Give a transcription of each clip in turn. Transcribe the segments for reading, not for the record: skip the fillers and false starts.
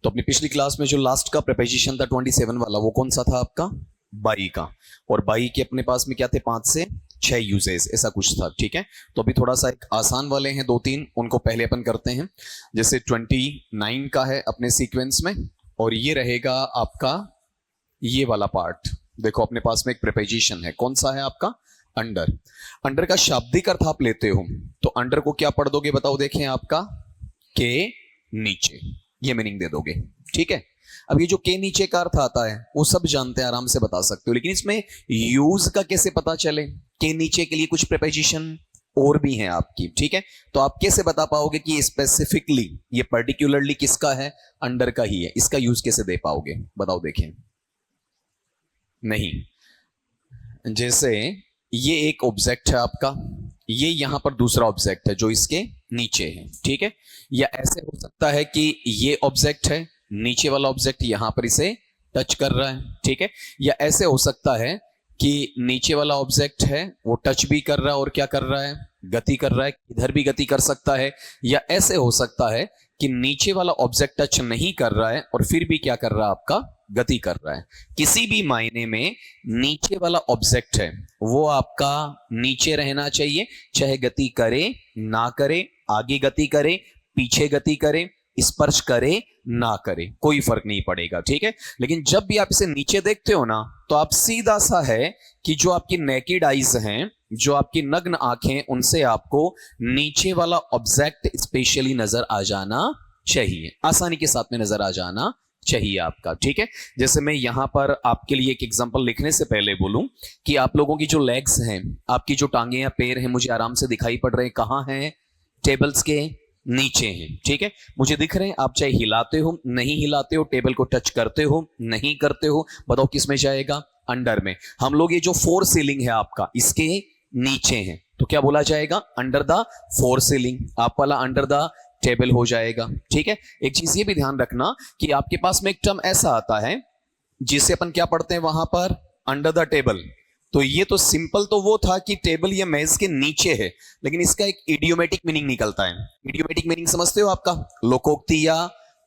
तो अपनी पिछली क्लास में जो लास्ट का प्रीपोजिशन था 27 वाला, वो कौन सा था आपका? बाई का। और बाई के अपने पास में क्या थे? 5 से 6 यूजेस, ऐसा कुछ था। ठीक है, तो अभी थोड़ा सा एक आसान वाले हैं 2-3, उनको पहले अपन करते हैं। जैसे 29 का है अपने सीक्वेंस में, और ये रहेगा आपका ये वाला पार्ट। देखो अपने पास में एक प्रीपोजिशन है, कौन सा है आपका? अंडर। अंडर का शाब्दिक अर्थ आप लेते हो तो अंडर को क्या पढ़ दोगे बताओ? देखें आपका के नीचे, ये मीनिंग दे दोगे। ठीक है, अब ये जो के नीचे का अर्थ आता है वो सब जानते हैं, आराम से बता सकते हो, लेकिन इसमें यूज का कैसे पता चले? के नीचे के लिए कुछ प्रीपोजिशन और भी हैं आपकी। ठीक है, तो आप कैसे बता पाओगे कि स्पेसिफिकली ये पर्टिकुलरली किसका है? अंडर का ही है। इसका यूज कैसे दे पाओगे बताओ? देखें, नहीं, जैसे ये एक ऑब्जेक्ट है आपका, ये यहां पर दूसरा ऑब्जेक्ट है जो इसके नीचे है। ठीक है, या ऐसे हो सकता है कि ये ऑब्जेक्ट है, नीचे वाला ऑब्जेक्ट यहां पर इसे टच कर रहा है। ठीक है, या ऐसे हो सकता है कि नीचे वाला ऑब्जेक्ट है वो टच भी कर रहा है और क्या कर रहा है? गति कर रहा है, इधर भी गति कर सकता है। या ऐसे हो सकता है कि नीचे वाला ऑब्जेक्ट टच नहीं कर रहा है और फिर भी क्या कर रहा है? आपका गति कर रहा है। किसी भी मायने में नीचे वाला ऑब्जेक्ट है वो आपका नीचे रहना चाहिए, चाहे गति करे ना करे, आगे गति करे, पीछे गति करे, स्पर्श करे ना करे, कोई फर्क नहीं पड़ेगा। ठीक है, लेकिन जब भी आप इसे नीचे देखते हो ना, तो आप सीधा सा है कि जो आपकी नेकेड आईज हैं, जो आपकी नग्न आंखें, उनसे आपको नीचे वाला ऑब्जेक्ट स्पेशली नजर आ जाना चाहिए, आसानी के साथ में नजर आ जाना चाहिए आपका। ठीक है, जैसे मैं यहां पर आपके लिए एक एग्जांपल लिखने से पहले बोलूं कि आप लोगों की जो लेग्स हैं, आपकी जो टांगे या पैर हैं, मुझे आराम से दिखाई पड़ रहे हैं। कहां हैं? टेबल्स के नीचे हैं। ठीक है, मुझे दिख रहे हैं। आप चाहे हिलाते हो, नहीं हिलाते हो, टेबल को टच करते हो, नहीं करते हो, बताओ किस में जाएगा? अंडर में। हम लोग ये जो फोर सीलिंग है आपका, इसके नीचे है, तो क्या बोला जाएगा? Under the four ceiling. आप वाला अंडर द टेबल हो जाएगा। ठीक है, एक चीज ये भी ध्यान रखना कि आपके पास में एक टर्म ऐसा आता है जिसे अपन क्या पढ़ते हैं वहां पर? Under the table. तो ये तो सिंपल तो वो था कि टेबल या मेज के नीचे है, लेकिन इसका एक इडियोमेटिक मीनिंग निकलता है। इडियोमेटिक मीनिंग समझते हो आपका? लोकोक्ति या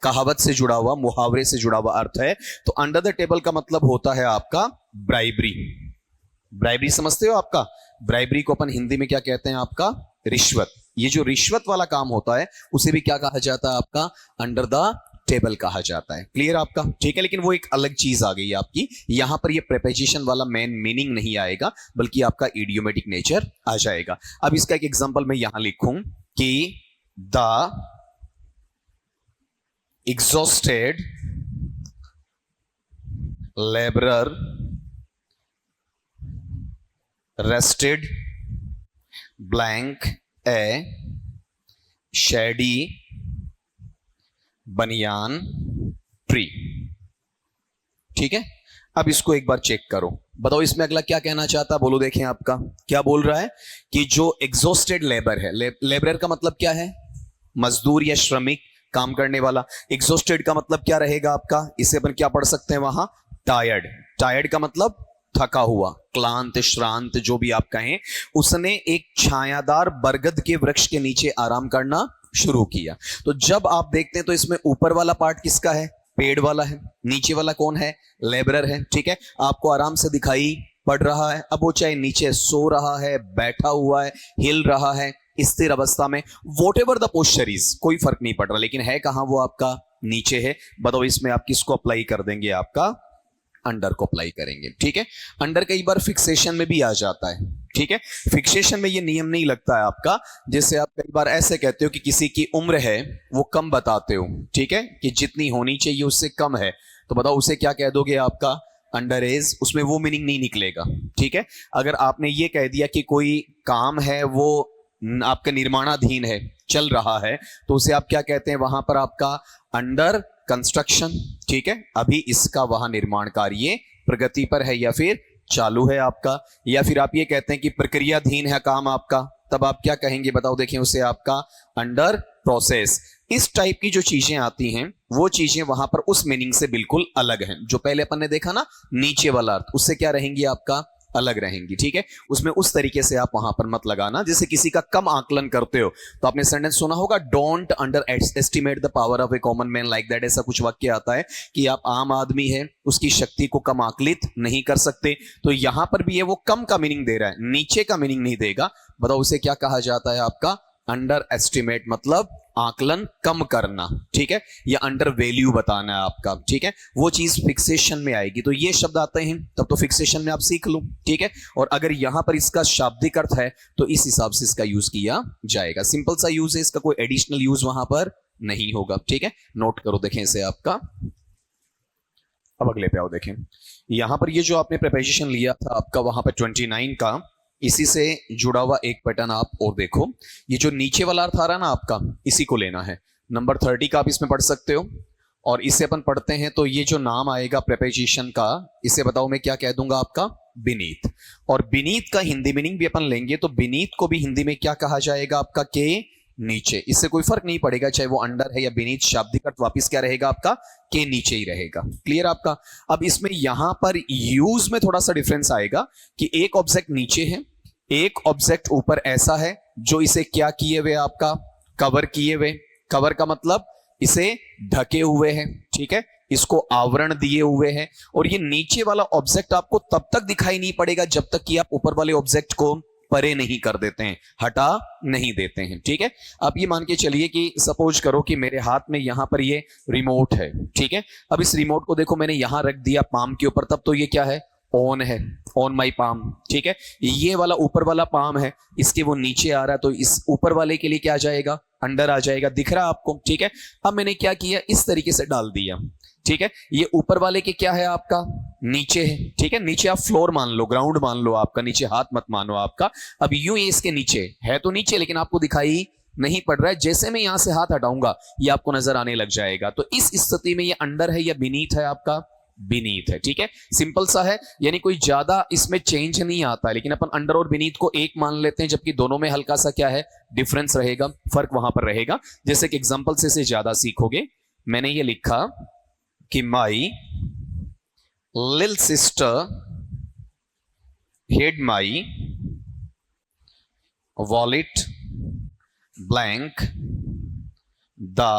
कहावत से जुड़ा हुआ, मुहावरे से जुड़ा हुआ अर्थ है। तो अंडर द टेबल का मतलब होता है आपका ब्राइबरी। ब्राइबरी समझते हो आपका? ब्राइबरी को अपन हिंदी में क्या कहते हैं? आपका रिश्वत। ये जो रिश्वत वाला काम होता है उसे भी क्या कहा जाता है? आपका अंडर द टेबल कहा जाता है। क्लियर आपका? ठीक है, लेकिन वो एक अलग चीज आ गई आपकी। यहां पर ये प्रीपोजिशन वाला मेन मीनिंग नहीं आएगा, बल्कि आपका इडियोमेटिक नेचर आ जाएगा। अब इसका एक एग्जांपल मैं यहां लिखूं कि the exhausted labourer rested blank a shady banyan tree। ठीक है, अब इसको एक बार चेक करो, बताओ इसमें अगला क्या कहना चाहता? बोलो देखें आपका क्या बोल रहा है कि जो एग्जॉस्टेड लेबर है, लेबरर का मतलब क्या है? मजदूर या श्रमिक, काम करने वाला। एग्जॉस्टेड का मतलब क्या रहेगा आपका? इसे अपन क्या पढ़ सकते हैं वहां? टायर्ड। टायर्ड का मतलब थका हुआ, क्लांत, श्रांत, जो भी आप कहें। उसने एक छायादार बरगद के वृक्ष के नीचे आराम करना शुरू किया। तो जब आप देखते हैं तो इसमें ऊपर वाला पार्ट किसका है? पेड़ वाला है। नीचे वाला कौन है? लेबरर है। ठीक है, आपको आराम से दिखाई पड़ रहा है। अब वो चाहे नीचे सो रहा है, बैठा हुआ है, हिल रहा है, स्थिर अवस्था में, वॉटेवर द पोस्चर इज, कोई फर्क नहीं पड़ रहा, लेकिन है कहां? वो आपका नीचे है। बताओ इसमें आप किसको अप्लाई कर देंगे? आपका अंडर को अप्लाई करेंगे। ठीक है, अंडर कई बार फिक्सेशन में भी आ जाता है। ठीक है, फिक्सेशन में ये नियम नहीं लगता है आपका। जैसे आप कई बार ऐसे कहते हो कि किसी की उम्र है वो कम बताते हो, ठीक है, कि जितनी होनी चाहिए उससे कम है, तो बताओ उसे क्या कह दोगे? आपका अंडर एज। उसमें वो मीनिंग नहीं निकलेगा। ठीक है, अगर आपने ये कह दिया कि कोई काम है वो आपका निर्माणाधीन है, चल रहा है, तो उसे आप क्या कहते हैं वहां पर? आपका अंडर कंस्ट्रक्शन। ठीक है, अभी इसका वहां निर्माण कार्य प्रगति पर है या फिर चालू है आपका। या फिर आप ये कहते हैं कि प्रक्रियाधीन है काम आपका, तब आप क्या कहेंगे बताओ? देखें उसे आपका अंडर प्रोसेस। इस टाइप की जो चीजें आती हैं वो चीजें वहां पर उस मीनिंग से बिल्कुल अलग हैं। जो पहले अपन ने देखा ना नीचे वाला अर्थ, उससे क्या रहेंगी? आपका अलग रहेंगी, ठीक है। उसमें उस तरीके से आप वहां पर मत लगाना। जैसे किसी का कम आकलन करते हो तो आपने सेंटेंस सुना होगा, don't under estimate the power of A common man like that. ऐसा कुछ वाक्य आता है कि आप आम आदमी है, उसकी शक्ति को कम आकलित नहीं कर सकते। तो यहां पर भी ये वो कम का मीनिंग दे रहा है, नीचे का मीनिंग नहीं देगा। बताओ उसे क्या कहा जाता है आपका? अंडर एस्टिमेट, मतलब आकलन कम करना, ठीक है, या अंडर वैल्यू बताना है आपका, ठीक है। वो चीज फिक्सेशन में आएगी। तो ये शब्द आते हैं तब तो फिक्सेशन में आप सीख लो, ठीक है। और अगर यहां पर इसका शाब्दिक अर्थ है तो इस हिसाब से इसका यूज किया जाएगा। सिंपल सा यूज है इसका, कोई एडिशनल यूज वहां पर नहीं होगा, ठीक है। नोट करो, देखें इसे आपका। अब अगले पे आओ, देखें यहां पर ये जो आपने प्रीपोजिशन लिया था आपका वहां पर 29 का, इसी से जुड़ा हुआ एक पैटर्न आप और देखो। ये जो नीचे वाला अर्थ आ रहा है ना आपका, इसी को लेना है। नंबर 30 का आप इसमें पढ़ सकते हो। और इसे अपन पढ़ते हैं तो ये जो नाम आएगा प्रीपोजिशन का, इसे बताओ मैं क्या कह दूंगा आपका? बीनीथ। और बीनीथ का हिंदी मीनिंग भी अपन लेंगे तो बीनीथ को भी हिंदी में क्या कहा जाएगा आपका? के नीचे। इससे कोई फर्क नहीं पड़ेगा चाहे वो अंडर है या बीनीथ, शाब्दिक अर्थ वापिस क्या रहेगा आपका? के नीचे ही रहेगा। क्लियर आपका? अब इसमें यहां पर यूज में थोड़ा सा डिफरेंस आएगा कि एक ऑब्जेक्ट नीचे है, एक ऑब्जेक्ट ऊपर ऐसा है जो इसे क्या किए हुए आपका? कवर किए हुए। कवर का मतलब इसे ढके हुए हैं, ठीक है, इसको आवरण दिए हुए हैं। और ये नीचे वाला ऑब्जेक्ट आपको तब तक दिखाई नहीं पड़ेगा जब तक कि आप ऊपर वाले ऑब्जेक्ट को परे नहीं कर देते हैं, हटा नहीं देते हैं, ठीक है। आप ये मान के चलिए कि सपोज करो कि मेरे हाथ में यहां पर ये रिमोट है, ठीक है। अब इस रिमोट को देखो मैंने यहां रख दिया पाम के ऊपर, तब तो ये क्या है? ऑन है, ऑन माई पाम, ठीक है। ये वाला ऊपर वाला पाम है, इसके वो नीचे आ रहा है तो इस ऊपर वाले के लिए क्या आ जाएगा? अंडर आ जाएगा। दिख रहा है आपको, ठीक है। अब मैंने क्या किया, इस तरीके से डाल दिया, ठीक है। ये ऊपर वाले के क्या है आपका? नीचे है, ठीक है। नीचे आप फ्लोर मान लो, ग्राउंड मान लो आपका, नीचे हाथ मत मानो आपका। अब यूं ये इसके नीचे है तो नीचे, लेकिन आपको दिखाई नहीं पड़ रहा है। जैसे मैं यहां से हाथ हटाऊंगा ये आपको नजर आने लग जाएगा। तो इस स्थिति में ये अंडर है या बीनीथ है आपका? बीनीथ है, ठीक है। सिंपल सा है, यानी कोई ज्यादा इसमें चेंज नहीं आता है। लेकिन अपन अंडर और बीनीथ को एक मान लेते हैं, जबकि दोनों में हल्का सा क्या है? डिफरेंस रहेगा, फर्क वहां पर रहेगा। जैसे कि एग्जांपल से इसे ज्यादा सीखोगे। मैंने ये लिखा कि my little sister hid my wallet blank the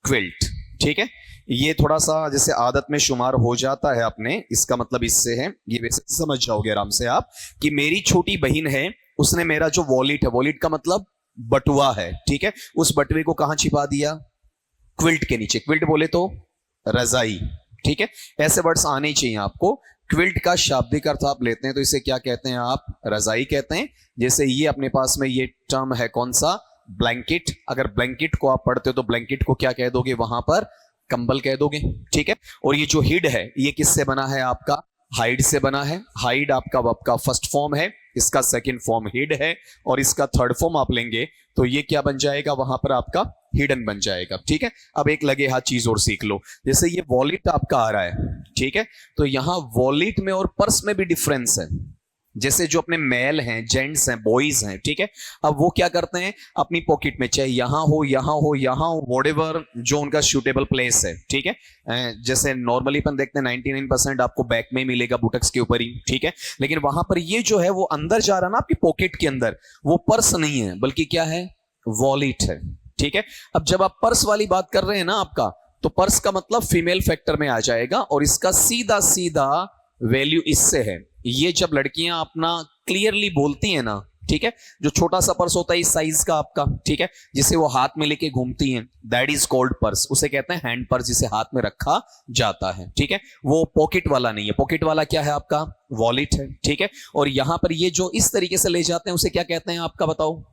quilt, ठीक है। ये थोड़ा सा जैसे आदत में शुमार हो जाता है अपने, इसका मतलब इससे है, ये वैसे समझ जाओगे आराम से आप, कि मेरी छोटी बहन है, उसने मेरा जो वॉलेट है, वॉलेट का मतलब बटुआ है, ठीक है, उस बटुए को कहां छिपा दिया? क्विल्ट के नीचे। क्विल्ट बोले तो रजाई, ठीक है। ऐसे वर्ड्स आने चाहिए आपको। क्विल्ट का शाब्दिक अर्थ आप लेते हैं तो इसे क्या कहते हैं आप? रजाई कहते हैं। जैसे ये अपने पास में ये टर्म है कौन सा? ब्लैंकेट। अगर ब्लैंकेट को आप पढ़ते हो तो ब्लैंकेट को क्या कह दोगे वहां पर? कंबल कह दोगे, ठीक है। और ये जो हिड है ये किससे बना है आपका? हाइड से बना है। हाइड आपका फर्स्ट फॉर्म है, इसका सेकंड फॉर्म हिड है, और इसका थर्ड फॉर्म आप लेंगे तो ये क्या बन जाएगा वहां पर आपका? हिडन बन जाएगा, ठीक है। अब एक लगे हाथ चीज और सीख लो। जैसे ये वॉलेट आपका आ रहा है, ठीक है, तो यहां वॉलेट में और पर्स में भी डिफरेंस है। जैसे जो अपने मेल हैं, जेंट्स हैं, बॉयज हैं, ठीक है, अब वो क्या करते हैं? अपनी पॉकेट में, चाहे यहां हो यहां हो यहां हो, व्हाटएवर जो उनका सूटेबल प्लेस है, ठीक है। जैसे नॉर्मली अपन देखते हैं 99% आपको बैक में ही मिलेगा, बुटक्स के ऊपर ही, ठीक है। लेकिन वहां पर ये जो है वो अंदर जा रहा है ना आपकी पॉकेट के अंदर, वो पर्स नहीं है बल्कि क्या है? वॉलेट है, ठीक है। अब जब आप पर्स वाली बात कर रहे हैं ना आपका, तो पर्स का मतलब फीमेल फैक्टर में आ जाएगा, और इसका सीधा सीधा वैल्यू इससे है। ये जब लड़कियां अपना क्लियरली बोलती हैं ना, ठीक है, जो छोटा सा पर्स होता है इस साइज का आपका, ठीक है, जिसे वो हाथ में लेके घूमती हैं, दैट इज कॉल्ड पर्स। उसे कहते हैं हैंड पर्स, जिसे हाथ में रखा जाता है, ठीक है। वो पॉकेट वाला नहीं है। पॉकेट वाला क्या है आपका? वॉलेट है, ठीक है। और यहां पर ये जो इस तरीके से ले जाते हैं उसे क्या कहते हैं आपका? बताओ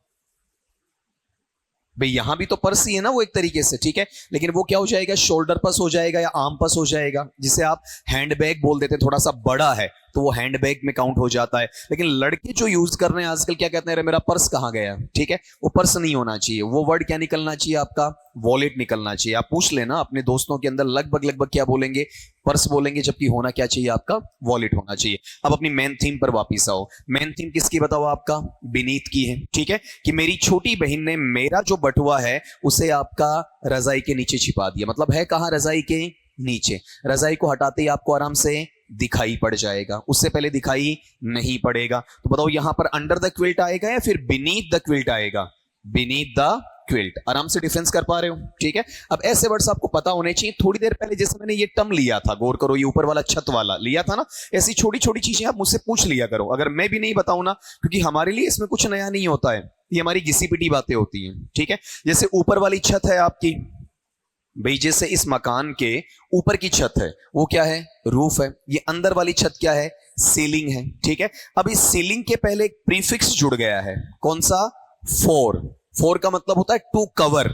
भाई। यहां भी तो पर्स ही है ना वो एक तरीके से, ठीक है, लेकिन वो क्या हो जाएगा? शोल्डर पर्स हो जाएगा या आर्म पर्स हो जाएगा, जिसे आप हैंडबैग बोल देते हैं। थोड़ा सा बड़ा है तो वो हैंडबैग में काउंट हो जाता है। लेकिन लड़के जो यूज कर रहे हैं आजकल क्या कहते हैं? अरे मेरा पर्स कहां गया, ठीक है, वो पर्स नहीं होना चाहिए। वो वर्ड क्या निकलना चाहिए आपका? वॉलेट निकलना चाहिए। आप पूछ लेना अपने दोस्तों के अंदर, लगभग क्या बोलेंगे? पर्स बोलेंगे, जबकि होना क्या चाहिए आपका? वॉलेट होना चाहिए। अब अपनी मेन थीम पर वापिस आओ। मेन थीम किसकी बताओ आपका? बीनीथ की है, ठीक है, कि मेरी छोटी बहन ने मेरा जो बटुआ है उसे आपका रजाई के नीचे छिपा दिया। मतलब है कहां? रजाई के नीचे। रजाई को हटाते ही आपको आराम से दिखाई पड़ जाएगा, उससे पहले दिखाई नहीं पड़ेगा। तो बताओ यहां पर अंडर द क्विल्ट आएगा या फिर बीनीथ द क्विल्ट आएगा? Beneath the quilt. आराम से डिफरेंस कर पा रहे हो? ठीक है, अब ऐसे वर्ड्स आपको पता होने चाहिए। थोड़ी देर पहले जैसे मैंने ये टर्म लिया था, गौर करो, ये ऊपर वाला छत वाला लिया था ना, ऐसी छोटी छोटी चीजें आप मुझसे पूछ लिया करो, अगर मैं भी नहीं बताऊं ना, क्योंकि हमारे लिए इसमें कुछ नया नहीं होता है, ये हमारी घिसी पिटी बातें होती हैं। ठीक है, जैसे ऊपर वाली छत है आपकी, भाई जैसे इस मकान के ऊपर की छत है वो क्या है? रूफ है। ये अंदर वाली छत क्या है? सीलिंग है। ठीक है, अब इस सीलिंग के पहले एक प्रीफिक्स जुड़ गया है, कौन सा? फोर। फोर का मतलब होता है टू कवर।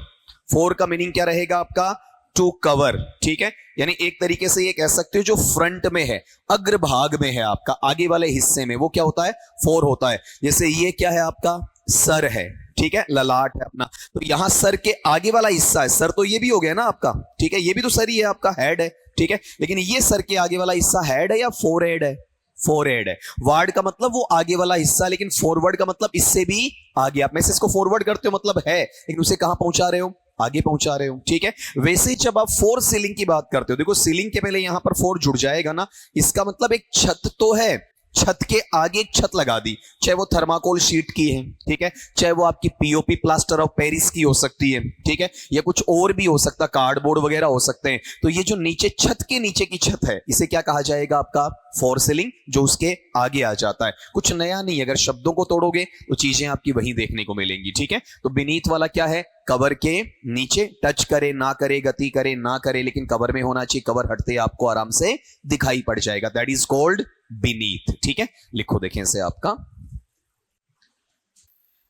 फोर का मीनिंग क्या रहेगा आपका? To cover. ठीक है, यानी एक तरीके से ये कह सकते हो जो फ्रंट में है, अग्रभाग में है आपका, आगे वाले हिस्से में, वो क्या होता है? फोर होता है। जैसे ये क्या है आपका? सर है। ठीक है, ललाट है अपना, तो यहां सर के आगे वाला हिस्सा है, सर तो ये भी हो गया ना आपका। ठीक है, ये भी तो सर ही है आपका, हेड है। ठीक है, लेकिन ये सर के आगे वाला हिस्सा हेड है या फोर हेड है? फोर हेड है। वार्ड का मतलब वो आगे वाला हिस्सा, लेकिन फॉरवर्ड का मतलब इससे भी आगे। आप मैसेज को फॉरवर्ड करते हो मतलब है, लेकिन उसे कहां पहुंचा रहे हो? आगे पहुंचा रहे हो। ठीक है, वैसे जब आप फोर सीलिंग की बात करते हो, देखो सीलिंग के पहले यहां पर फोर जुड़ जाएगा ना, इसका मतलब एक छत तो है, छत के आगे एक छत लगा दी, चाहे वो थर्माकोल शीट की है, ठीक है, चाहे वो आपकी पीओपी प्लास्टर ऑफ पेरिस की हो सकती है, ठीक है, या कुछ और भी हो सकता, कार्डबोर्ड वगैरह हो सकते हैं। तो ये जो नीचे छत के नीचे की छत है, इसे क्या कहा जाएगा आपका? फोर सीलिंग, जो उसके आगे आ जाता है। कुछ नया नहीं, अगर शब्दों को तोड़ोगे तो चीजें आपकी वहीं देखने को मिलेंगी। ठीक है, तो बीनीथ वाला क्या है? कवर के नीचे, टच करे ना करे, गति करे ना करे, लेकिन कवर में होना चाहिए, कवर हटते आपको आराम से दिखाई पड़ जाएगा, दैट इज कॉल्ड बीनीथ। ठीक है, लिखो देखें इसे आपका।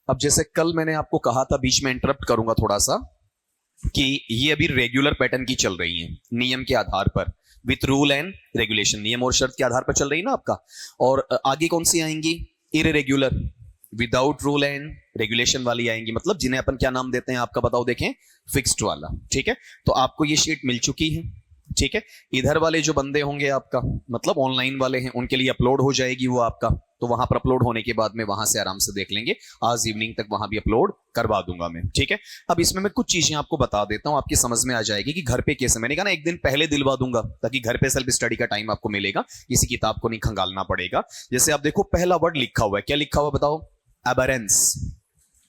अब जैसे कल मैंने आपको कहा था, बीच में इंटरप्ट करूंगा थोड़ा सा, कि ये अभी रेगुलर पैटर्न की चल रही है, नियम के आधार पर, विथ रूल एंड रेगुलेशन, नियम और शर्त के आधार पर चल रही है ना आपका। और आगे कौन सी आएंगी? Irregular, without rule and regulation वाली आएंगी, मतलब जिन्हें अपन क्या नाम देते हैं आपका बताओ देखें? फिक्स्ड वाला। ठीक है, तो आपको ये शीट मिल चुकी है। ठीक है, इधर वाले जो बंदे होंगे आपका, मतलब ऑनलाइन वाले हैं, उनके लिए अपलोड हो जाएगी वो आपका, तो वहां पर अपलोड होने के बाद में वहां से आराम से देख लेंगे, आज इवनिंग तक वहां भी अपलोड करवा दूंगा मैं। ठीक है, अब इसमें मैं कुछ चीजें आपको बता देता हूं, आपकी समझ में आ जाएगी कि घर पे कैसे, मैंने कहा ना एक दिन पहले दिलवा दूंगा, ताकि घर पे सेल्फ स्टडी का टाइम आपको मिलेगा, किसी किताब को नहीं खंगालना पड़ेगा। जैसे आप देखो पहला वर्ड लिखा हुआ है, क्या लिखा हुआ बताओ? एबरेंस।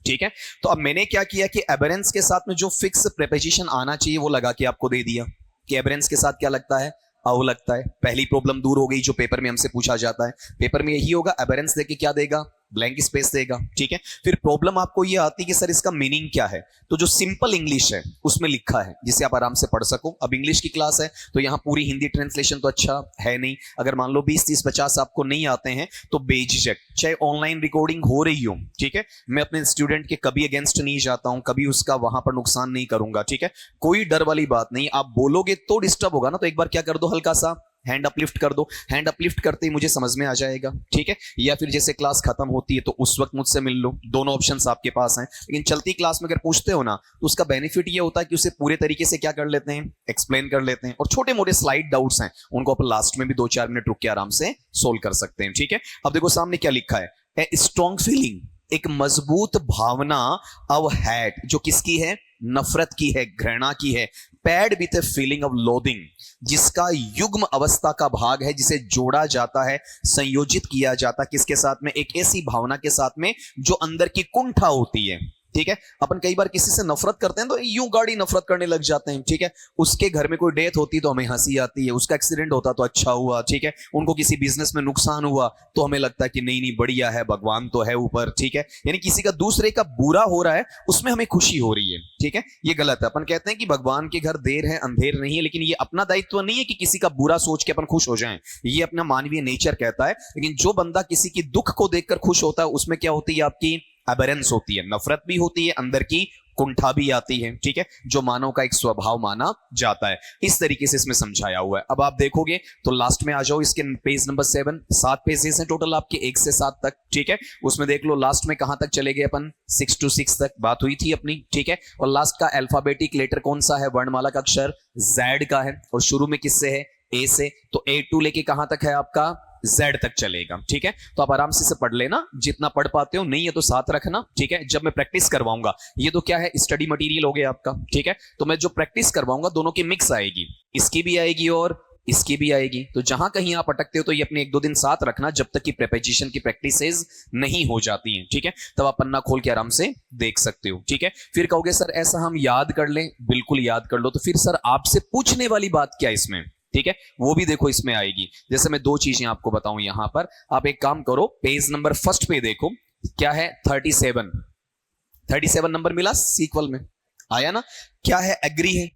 ठीक है, तो अब मैंने क्या किया कि एबरेंस के साथ में जो फिक्स प्रीपोजिशन आना चाहिए वो लगा के आपको दे दिया, कि एबरेंस के साथ क्या लगता है? अव लगता है। पहली प्रॉब्लम दूर हो गई जो पेपर में हमसे पूछा जाता है, पेपर में यही होगा, एबरेंस देके क्या देगा? ब्लैंक स्पेस देगा। ठीक है, फिर प्रॉब्लम आपको ये आती है कि सर इसका मीनिंग क्या है, तो जो सिंपल इंग्लिश है उसमें लिखा है, जिसे आप आराम से पढ़ सको। अब इंग्लिश की क्लास है तो यहाँ पूरी हिंदी ट्रांसलेशन तो अच्छा है नहीं, अगर मान लो 20, 30, 50 आपको नहीं आते हैं तो बेझिझक, चाहे ऑनलाइन रिकॉर्डिंग हो रही हो, ठीक है, मैं अपने स्टूडेंट के कभी अगेंस्ट नहीं जाता हूं, कभी उसका वहां पर नुकसान नहीं करूंगा। ठीक है, कोई डर वाली बात नहीं, आप बोलोगे तो डिस्टर्ब होगा ना, तो एक बार क्या कर दो, हल्का सा हैंड अपलिफ्ट कर दो, हैंड अपलिफ्ट करते ही मुझे समझ में आ जाएगा। ठीक है, या फिर जैसे क्लास खत्म होती है तो उस वक्त मुझसे मिल लो, दोनों ऑप्शंस आपके पास हैं। लेकिन चलती क्लास में अगर पूछते हो ना, तो उसका बेनिफिट ये होता है कि उसे पूरे तरीके से क्या कर लेते हैं? एक्सप्लेन कर लेते हैं, और छोटे मोटे स्लाइड डाउट्स हैं उनको अपन लास्ट में भी 2-4 मिनट रुक के आराम से सोल्व कर सकते हैं। ठीक है, अब देखो सामने क्या लिखा है? ए स्ट्रॉन्ग फीलिंग, एक मजबूत भावना, ऑफ हैट, जो किसकी है? नफरत की है, घृणा की है। Pad with a feeling of loathing, जिसका युग्म अवस्था का भाग है, जिसे जोड़ा जाता है, संयोजित किया जाता है किसके साथ में? एक ऐसी भावना के साथ में जो अंदर की कुंठा होती है। ठीक है, अपन कई बार किसी से नफरत करते हैं तो यूं गाड़ी नफरत करने लग जाते हैं। ठीक है, उसके घर में कोई डेथ होती तो हमें हंसी आती है, उसका एक्सीडेंट होता तो अच्छा हुआ। ठीक है, उनको किसी बिजनेस में नुकसान हुआ तो हमें लगता है कि नहीं नहीं बढ़िया है, भगवान तो है ऊपर। ठीक है, यानी किसी का, दूसरे का बुरा हो रहा है उसमें हमें खुशी हो रही है। ठीक है, ये गलत है। अपन कहते हैं कि भगवान के घर देर है अंधेर नहीं है, लेकिन ये अपना दायित्व नहीं है कि किसी का बुरा सोच के अपन खुश हो जाएं, ये अपना मानवीय नेचर कहता है। लेकिन जो बंदा किसी की दुख को देखकर खुश होता है, उसमें क्या होती है? आपकी एबरेंस होती है, नफरत भी होती है, अंदर की कुंठा भी आती है। ठीक है, जो मानव का एक स्वभाव माना जाता है। इस तरीके से इसमें समझाया हुआ है। अब आप देखोगे तो लास्ट में आ जाओ, इसके पेज नंबर 7, 7 पेजेस हैं टोटल आपके 1 से 7 तक। ठीक है, उसमें देख लो लास्ट में कहां तक चले गए अपन? 6 to 6 तक बात हुई थी अपनी। ठीक है, और लास्ट का अल्फाबेटिक लेटर कौन सा है? वर्णमाला का अक्षर Z का है, और शुरू में किससे है? A से, तो A2 लेके कहां तक है आपका? Z तक चलेगा। ठीक है, तो आप आराम से इसे पढ़ लेना, जितना पढ़ पाते हो, नहीं है तो साथ रखना। ठीक है, जब मैं प्रैक्टिस करवाऊंगा, ये तो क्या है? स्टडी मटेरियल हो गया आपका। ठीक है, तो मैं जो प्रैक्टिस करवाऊंगा दोनों की मिक्स आएगी, इसकी भी आएगी और इसकी भी आएगी। तो जहां कहीं आप अटकते हो तो ये अपने 1-2 दिन साथ रखना जब तक कि प्रीपोजिशन की प्रैक्टिसेस नहीं हो जाती हैं, ठीक है। तब आप पन्ना खोल के आराम से देख सकते हो, ठीक है। फिर कहोगे सर ऐसा हम याद कर लें, बिल्कुल याद कर लो। तो फिर सर आपसे पूछने वाली बात क्या है इसमें, ठीक है, वो भी देखो इसमें आएगी। जैसे मैं 2 चीजें आपको बताऊं यहां पर, आप एक काम करो, पेज नंबर फर्स्ट पे देखो क्या है, 37 नंबर मिला सीक्वल में, आया ना। क्या है, एग्री है।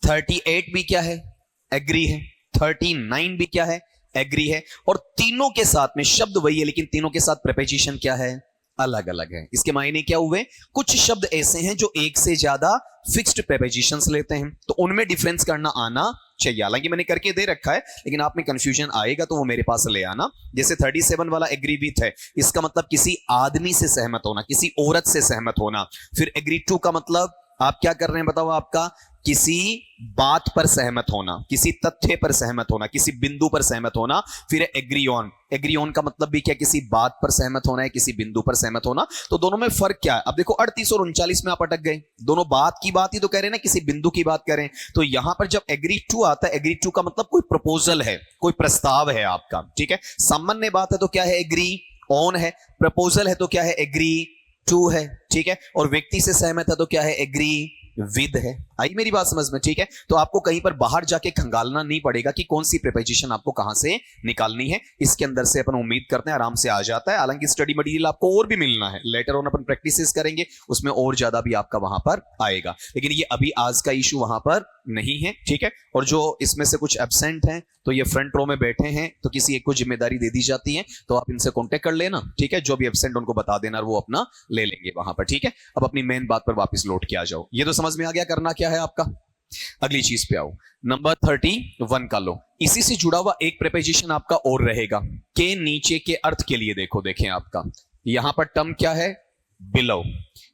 38 भी क्या है, एग्री है। 39 भी क्या है, एग्री है। और तीनों के साथ में शब्द वही है, लेकिन तीनों के साथ प्रीपोजिशन क्या है, अलग अलग है। इसके मायने क्या हुए, कुछ शब्द ऐसे हैं जो एक से ज्यादा फिक्स्ड प्रीपोजिशंस लेते हैं, तो उनमें डिफरेंस करना आना चाहिए। हालांकि मैंने करके दे रखा है, लेकिन आप में कंफ्यूजन आएगा तो वो मेरे पास ले आना। जैसे 37 वाला एग्री विथ है, इसका मतलब किसी आदमी से सहमत होना, किसी औरत से सहमत होना। फिर एग्री टू का मतलब आप क्या कर रहे हैं बताओ, आपका किसी बात पर सहमत होना, किसी तथ्य पर सहमत होना, किसी बिंदु पर सहमत होना। फिर एग्री ऑन, एग्री ऑन का मतलब भी क्या, किसी बात पर सहमत होना है, किसी बिंदु पर सहमत होना। तो दोनों में फर्क क्या है। अब देखो 38 और 39 में आप अटक गए, दोनों बात की बात ही तो कह रहे हैं ना, किसी बिंदु की बात करें। तो यहां पर जब एग्री टू आता है, एग्री टू का मतलब कोई प्रपोजल है, कोई प्रस्ताव है आपका, ठीक है। सामान्य बात है तो क्या है, एग्री ऑन है। प्रपोजल है तो क्या है, एग्री टू है, ठीक है। और व्यक्ति से सहमत है तो क्या है, एग्री विद है। आई मेरी बात समझ में, ठीक है। तो आपको कहीं पर बाहर जाके खंगालना नहीं पड़ेगा कि कौन सी प्रीपोजिशन आपको कहां से निकालनी है। इसके अंदर से अपन उम्मीद करते हैं आराम से आ जाता है। हालांकि स्टडी मटेरियल आपको और भी मिलना है, लेटर ऑन अपन प्रैक्टिसेस करेंगे, उसमें और ज्यादा भी आपका वहां पर आएगा। लेकिन ये अभी आज का इशू वहां पर नहीं है, ठीक है। और जो इसमें से कुछ एब्सेंट हैं तो ये फ्रंट रो में बैठे हैं, तो किसी एक को जिम्मेदारी दे दी जाती है, तो आप इनसे कांटेक्ट कर लेना, ठीक है। जो भी एब्सेंट उनको बता देना, वो अपना ले लेंगे वहां पर, ठीक है। अब अपनी मेन बात पर वापस लौट के आ जाओ। ये तो समझ में आ गया करना क्या है आपका। अगली चीज पे आओ, नंबर 31 का लो। इसी से जुड़ा हुआ एक प्रीपोजिशन आपका और रहेगा, के नीचे के अर्थ के लिए। देखो देखें आपका यहां पर टर्म क्या है, बिलो।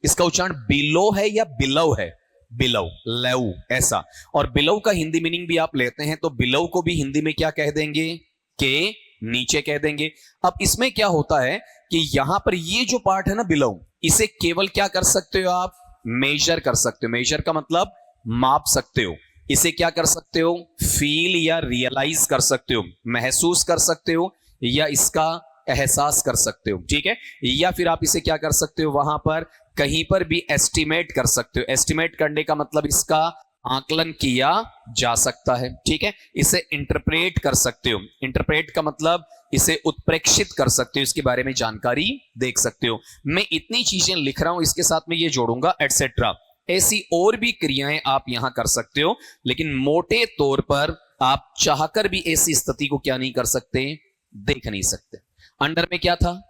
इसका उच्चारण बिलो है या बिलव है, बिलव, लेव ऐसा। और बिलव का हिंदी मीनिंग भी आप लेते हैं तो बिलव को भी हिंदी में क्या कह देंगे, के नीचे कह देंगे। अब इसमें क्या होता है कि यहां पर ये जो पार्ट है ना बिलव, इसे केवल क्या कर सकते हो आप, मेजर कर सकते हो। मेजर का मतलब माप सकते हो। इसे क्या कर सकते हो, फील या रियलाइज कर सकते हो, महसूस कर सकते हो, या इसका एहसास कर सकते हो, ठीक है। या फिर आप इसे क्या कर सकते हो, वहां पर कहीं पर भी एस्टिमेट कर सकते हो। एस्टिमेट करने का मतलब इसका आकलन किया जा सकता है, ठीक है। इसे इंटरप्रेट कर सकते हो। इंटरप्रेट का मतलब इसे उत्प्रेक्षित कर सकते हो, इसके बारे में जानकारी देख सकते हो। मैं इतनी चीजें लिख रहा हूं, इसके साथ में ये जोड़ूंगा एटसेट्रा। ऐसी और भी क्रियाएं आप यहां कर सकते हो, लेकिन मोटे तौर पर आप चाहकर भी ऐसी स्थिति को क्या नहीं कर सकते, देख नहीं सकते। अंडर में क्या था,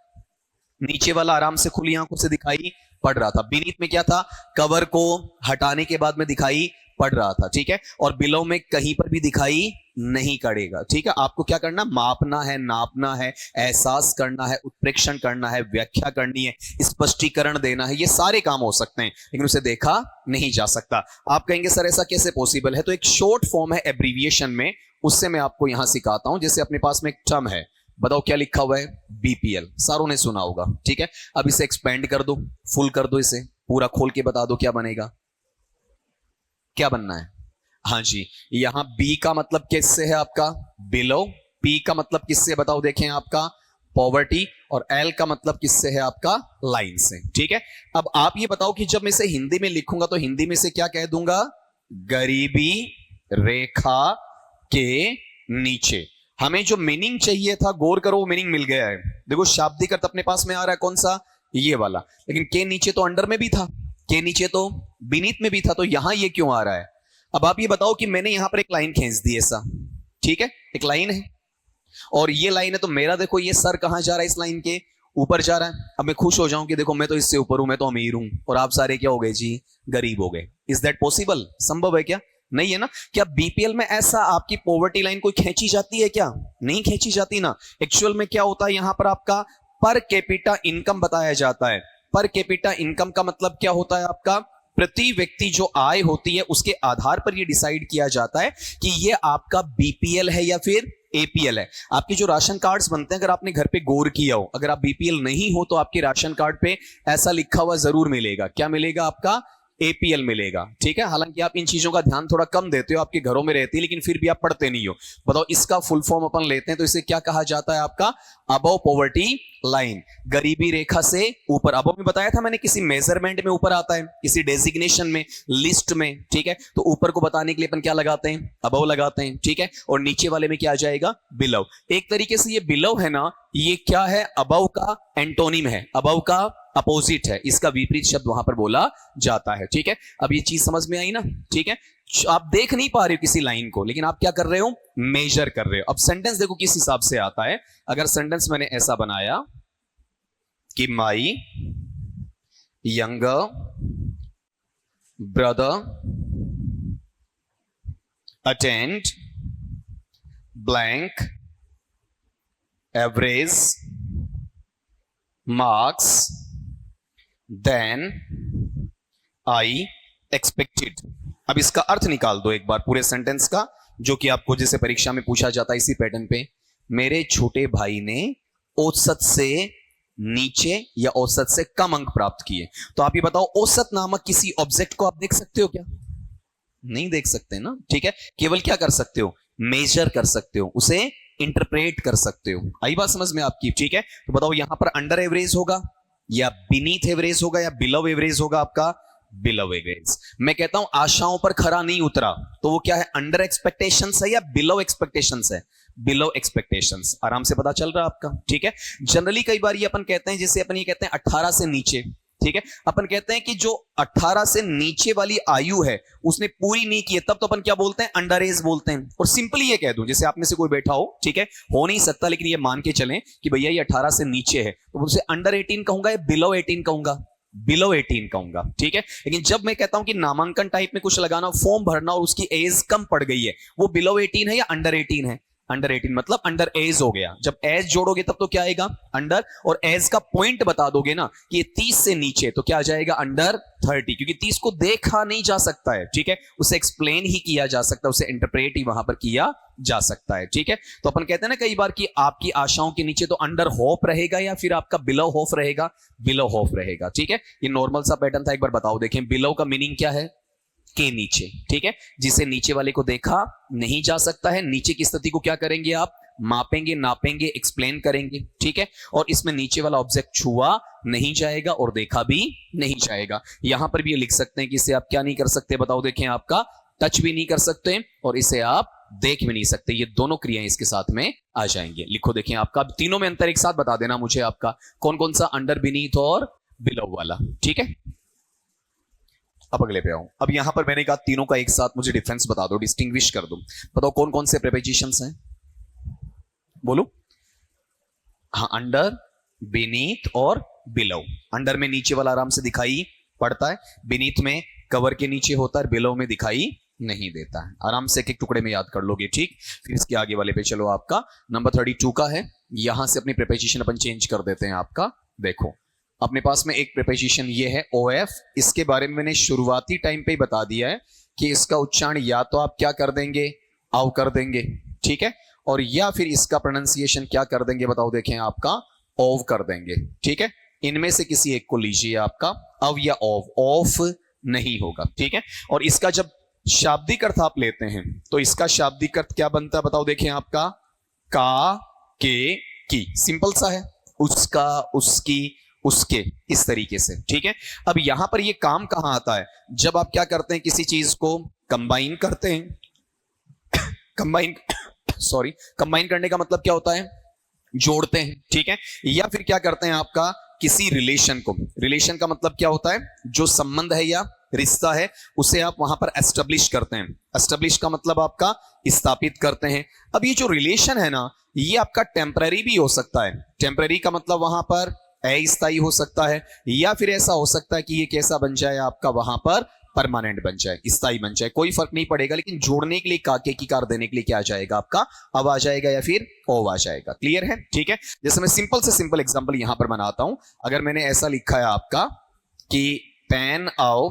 नीचे वाला आराम से खुली आंखों से दिखाई पड़ रहा था। बीनीथ में क्या था, कवर को हटाने के बाद में दिखाई पड़ रहा था, ठीक है। और बिलो में कहीं पर भी दिखाई नहीं पड़ेगा, ठीक है। आपको क्या करना, मापना है, नापना है, एहसास करना है, उत्प्रेक्षण करना है, व्याख्या करनी है, स्पष्टीकरण देना है। ये सारे काम हो सकते हैं, लेकिन उसे देखा नहीं जा सकता। आप कहेंगे सर ऐसा कैसे पॉसिबल है, तो एक शॉर्ट फॉर्म है एब्रीविएशन में, उससे मैं आपको यहां सिखाता हूं। जैसे अपने पास में एक टर्म है, बताओ क्या लिखा हुआ है, बीपीएल, सारों ने सुना होगा, ठीक है। अब इसे एक्सपेंड कर दो, फुल कर दो, इसे पूरा खोल के बता दो क्या बनेगा, क्या बनना है। हाँ जी, यहां बी का मतलब किससे है आपका, बिलो। पी का मतलब किससे बताओ, देखें आपका पॉवर्टी। और एल का मतलब किससे है आपका, लाइन से, ठीक है। अब आप ये बताओ कि जब मैं इसे हिंदी में लिखूंगा तो हिंदी में से क्या कह दूंगा, गरीबी रेखा के नीचे। हमें जो मीनिंग चाहिए था, गौर करो, वो मीनिंग मिल गया है। देखो शाब्दिक अर्थ अपने पास में आ रहा है कौन सा, ये वाला, लेकिन के नीचे तो अंडर में भी था, के नीचे तो बीनीथ में भी था, तो यहां ये क्यों आ रहा है। अब आप ये बताओ कि मैंने यहां पर एक लाइन खींच दी ऐसा, ठीक है, एक लाइन है और ये लाइन है, तो मेरा देखो ये सर कहां जा रहा है, इस लाइन के ऊपर जा रहा है। अब मैं खुश हो जाऊं कि देखो मैं तो इससे ऊपर हूं, मैं तो अमीर हूं, और आप सारे क्या हो गए जी, गरीब हो गए। इज दैट पॉसिबल, संभव है क्या, नहीं है ना। क्या बीपीएल में ऐसा आपकी पॉवर्टी लाइन कोई खींची जाती है क्या, नहीं खींची जाती ना। एक्चुअल में क्या होता है, यहां पर आपका पर कैपिटा इनकम बताया जाता है। पर कैपिटा इनकम का मतलब क्या होता है आपका, प्रति व्यक्ति जो आय होती है उसके आधार पर यह डिसाइड किया जाता है कि यह आपका बीपीएल है या फिर एपीएल है। आपके जो राशन कार्ड्स बनते हैं, अगर आपने घर पे गौर किया हो, अगर आप बीपीएल नहीं हो तो आपके राशन कार्ड पे ऐसा लिखा हुआ जरूर मिलेगा, क्या मिलेगा आपका, APL मिलेगा। ठीक है, हालांकि आप इन चीजों का ध्यान थोड़ा कम देते हो, आपके घरों में रहती है, लेकिन फिर भी आप पढ़ते नहीं हो। बताओ इसका फुल फॉर्म अपन लेते हैं तो इसे क्या कहा जाता है आपका? अबव पॉवर्टी लाइन, गरीबी रेखा से ऊपर। अबव में बताया था मैंने, किसी मेजरमेंट में ऊपर आता है, किसी डेजिग्नेशन में, लिस्ट में। ठीक है, तो ऊपर को बताने के लिए अपन क्या लगाते हैं? अबव लगाते हैं। ठीक है, और नीचे वाले में क्या आ जाएगा? बिलो। एक तरीके से ये बिलो है ना, ये क्या है? अबव का एंटोनिम है, अबव का अपोजिट है, इसका विपरीत शब्द वहां पर बोला जाता है। ठीक है, अब ये चीज समझ में आई ना? ठीक है, आप देख नहीं पा रहे हो किसी लाइन को, लेकिन आप क्या कर रहे हो? मेजर कर रहे हो। अब सेंटेंस देखो किस हिसाब से आता है। अगर सेंटेंस मैंने ऐसा बनाया कि my younger brother attend blank average marks than I expected. अब इसका अर्थ निकाल दो एक बार पूरे सेंटेंस का, जो कि आपको जैसे परीक्षा में पूछा जाता है इसी पैटर्न पे। मेरे छोटे भाई ने औसत से नीचे या औसत से कम अंक प्राप्त किए। तो आप ये बताओ, औसत नामक किसी ऑब्जेक्ट को आप देख सकते हो क्या? नहीं देख सकते ना। ठीक है, केवल क्या कर सकते हो? मेजर कर सकते हो, उसे इंटरप्रेट कर सकते हो। आई बात समझ में आपकी? ठीक है, तो बताओ यहां पर अंडर एवरेज होगा या बीनीथ एवरेज होगा या बिलो एवरेज होगा? आपका बिलो एवरेज। मैं कहता हूं आशाओं पर खरा नहीं उतरा, तो वो क्या है? अंडर एक्सपेक्टेशंस है या बिलो एक्सपेक्टेशंस है? Below expectations. आराम से पता चल रहा है आपका? ठीक है, जनरली कई बार ये अपन कहते हैं, जैसे अपन ये कहते हैं 18 से नीचे। ठीक है, अपन कहते हैं कि जो 18 से नीचे वाली आयु है उसने पूरी नहीं की है, तब तो अपन क्या बोलते हैं? अंडर एज बोलते हैं। और सिंपली ये कह दूं, जैसे आप में से कोई बैठा हो, ठीक है, हो नहीं सकता, लेकिन ये मान के चलें कि भैया ये 18 से नीचे है, तो उसे अंडर 18 कहूंगा या बिलो 18 कहूंगा? बिलो 18 कहूंगा। ठीक है, लेकिन जब मैं कहता हूं कि नामांकन टाइप में कुछ लगाना, फॉर्म भरना और उसकी एज कम पड़ गई है, वो बिलो 18 है या अंडर 18 है? अंडर 18 मतलब अंडर एज हो गया। जब एज जोड़ोगे तब तो क्या आएगा? अंडर। और एज का पॉइंट बता दोगे ना कि ये 30 से नीचे, तो क्या आ जाएगा? अंडर 30, क्योंकि 30 को देखा नहीं जा सकता है। ठीक है, उसे एक्सप्लेन ही किया जा सकता है, उसे इंटरप्रेट ही वहां पर किया जा सकता है। ठीक है, तो अपन कहते हैं ना कई बार कि आपकी आशाओं के नीचे तो अंडर होप रहेगा या फिर आपका बिलो होप रहेगा? बिलो होप रहेगा। ठीक है, ये नॉर्मल सा पैटर्न था, एक बार बताओ देखें। बिलो का मीनिंग क्या है? के नीचे। ठीक है, जिसे नीचे वाले को देखा नहीं जा सकता है। नीचे की स्थिति को क्या करेंगे आप? मापेंगे, नापेंगे, एक्सप्लेन करेंगे। ठीक है, और इसमें नीचे वाला ऑब्जेक्ट छुआ नहीं जाएगा और देखा भी नहीं जाएगा। यहां पर भी ये लिख सकते हैं कि इसे आप क्या नहीं कर सकते? बताओ देखें, आपका टच भी नहीं कर सकते और इसे आप देख भी नहीं सकते। ये दोनों क्रियाएं इसके साथ में आ जाएंगे। लिखो देखें आपका, तीनों में अंतर एक साथ बता देना मुझे, आपका कौन कौन सा अंडर, बीनीथ और बिलो वाला। ठीक है, अब अगले पे आऊं। अब यहां पर मैंने कहा तीनों का एक साथ मुझे डिफरेंस बता दो, डिस्टिंग्विश कर दो। बताओ कौन कौन से प्रीपोजिशंस हैं? बोलो। हाँ, अंडर, बीनीथ और बिलो। अंडर में नीचे वाला आराम से दिखाई पड़ता है, बीनीथ में कवर के नीचे होता है, बिलो में दिखाई नहीं देता है। आराम से एक एक टुकड़े में याद कर लोगे। ठीक, फिर इसके आगे वाले पे चलो। आपका नंबर 32 का है। यहां से अपनी प्रीपोजिशन अपन चेंज कर देते हैं। आपका देखो, अपने पास में एक प्रीपोजिशन ये है OF। इसके बारे में मैंने शुरुआती टाइम पे ही बता दिया है कि इसका उच्चारण या तो आप क्या कर देंगे? आव कर देंगे। ठीक है, और या फिर इसका प्रोनाउंसिएशन क्या कर देंगे? बताओ देखें, आपका ओव कर देंगे। ठीक है, इनमें से किसी एक को लीजिए, आपका अव या ओव। ऑफ नहीं होगा। ठीक है, और इसका जब शाब्दिक अर्थ आप लेते हैं तो इसका शाब्दिक अर्थ क्या बनता है? बताओ देखें, आपका का, के, की। सिंपल सा है, उसका, उसकी, उसके, इस तरीके से। ठीक है, अब यहां पर ये काम कहां आता है? जब आप क्या करते हैं? किसी चीज को कंबाइन करते हैं। कंबाइन करने का मतलब क्या होता है? जोड़ते हैं। ठीक है, या फिर क्या करते हैं? आपका किसी रिलेशन को, रिलेशन का मतलब क्या होता है? जो संबंध है या रिश्ता है, उसे आप वहां पर एस्टेब्लिश करते हैं। एस्टेब्लिश का मतलब आपका स्थापित करते हैं। अब ये जो रिलेशन है ना, ये आपका टेम्पररी भी हो सकता है। टेम्पररी का मतलब वहां पर अस्थायी हो सकता है, या फिर ऐसा हो सकता है कि ये कैसा बन जाए? आपका वहां पर परमानेंट बन जाए, स्थायी बन जाए। कोई फर्क नहीं पड़ेगा, लेकिन जोड़ने के लिए, काके की कार देने के लिए क्या आ जाएगा? आपका अब आ जाएगा या फिर ओव आ जाएगा। क्लियर है? ठीक है, जैसे मैं सिंपल से सिंपल एग्जांपल यहां पर बनाता हूं। अगर मैंने ऐसा लिखा है आपका कि पेन आओ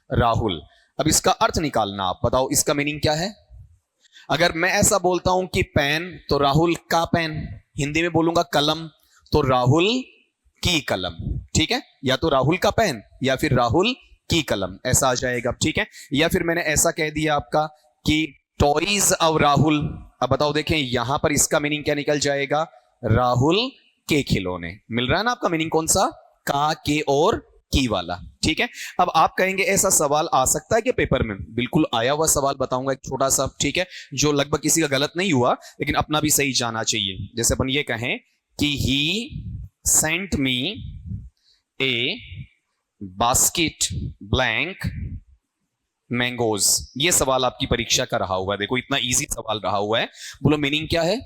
राहुल, अब इसका अर्थ निकालना। आप बताओ इसका मीनिंग क्या है? अगर मैं ऐसा बोलता हूं कि पेन, तो राहुल का पेन। हिंदी में बोलूंगा कलम, तो राहुल की कलम। ठीक है, या तो राहुल का पेन या फिर राहुल की कलम, ऐसा आ जाएगा, ठीक है। या फिर मैंने ऐसा कह दिया आपका कि टॉयज ऑफ राहुल। अब बताओ, देखें यहां पर इसका मीनिंग क्या निकल जाएगा, राहुल के खिलौने। मिल रहा है ना आपका मीनिंग कौन सा, का, के और की वाला, ठीक है। अब आप कहेंगे ऐसा सवाल आ सकता है कि पेपर में, बिल्कुल आया हुआ सवाल बताऊंगा एक छोटा सा, ठीक है, जो लगभग किसी का गलत नहीं हुआ लेकिन अपना भी सही जाना चाहिए। जैसे अपन ये कहें कि he sent me a basket blank mangoes. ये सवाल आपकी परीक्षा का रहा हुआ है, देखो इतना इजी सवाल रहा हुआ है। बोलो मीनिंग क्या है,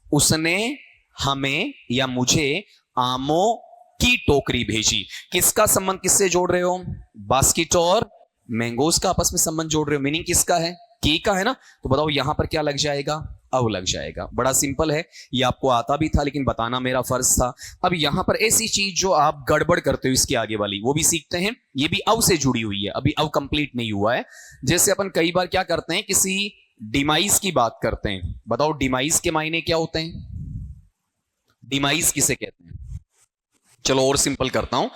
उसने हमें या मुझे आमों की टोकरी भेजी। किसका संबंध किससे जोड़ रहे हो, बास्केट और मैंगोज का आपस में संबंध जोड़ रहे हो। मीनिंग किसका है, की का है ना। तो बताओ यहां पर क्या लग जाएगा, अब लग जाएगा। बड़ा सिंपल है, ये आपको आता भी था लेकिन बताना मेरा फर्ज था। अब यहां पर ऐसी चीज जो आप गड़बड़ करते हो इसके आगे वाली, वो भी सीखते हैं। ये भी अव से जुड़ी हुई है, अभी अव कंप्लीट नहीं हुआ है। जैसे अपन कई बार क्या करते हैं, किसी डिमाइस की बात करते हैं। बताओ डिमाइस के मायने क्या होते हैं, डिमाइस किसे कहते हैं। चलो और सिंपल करता हूं,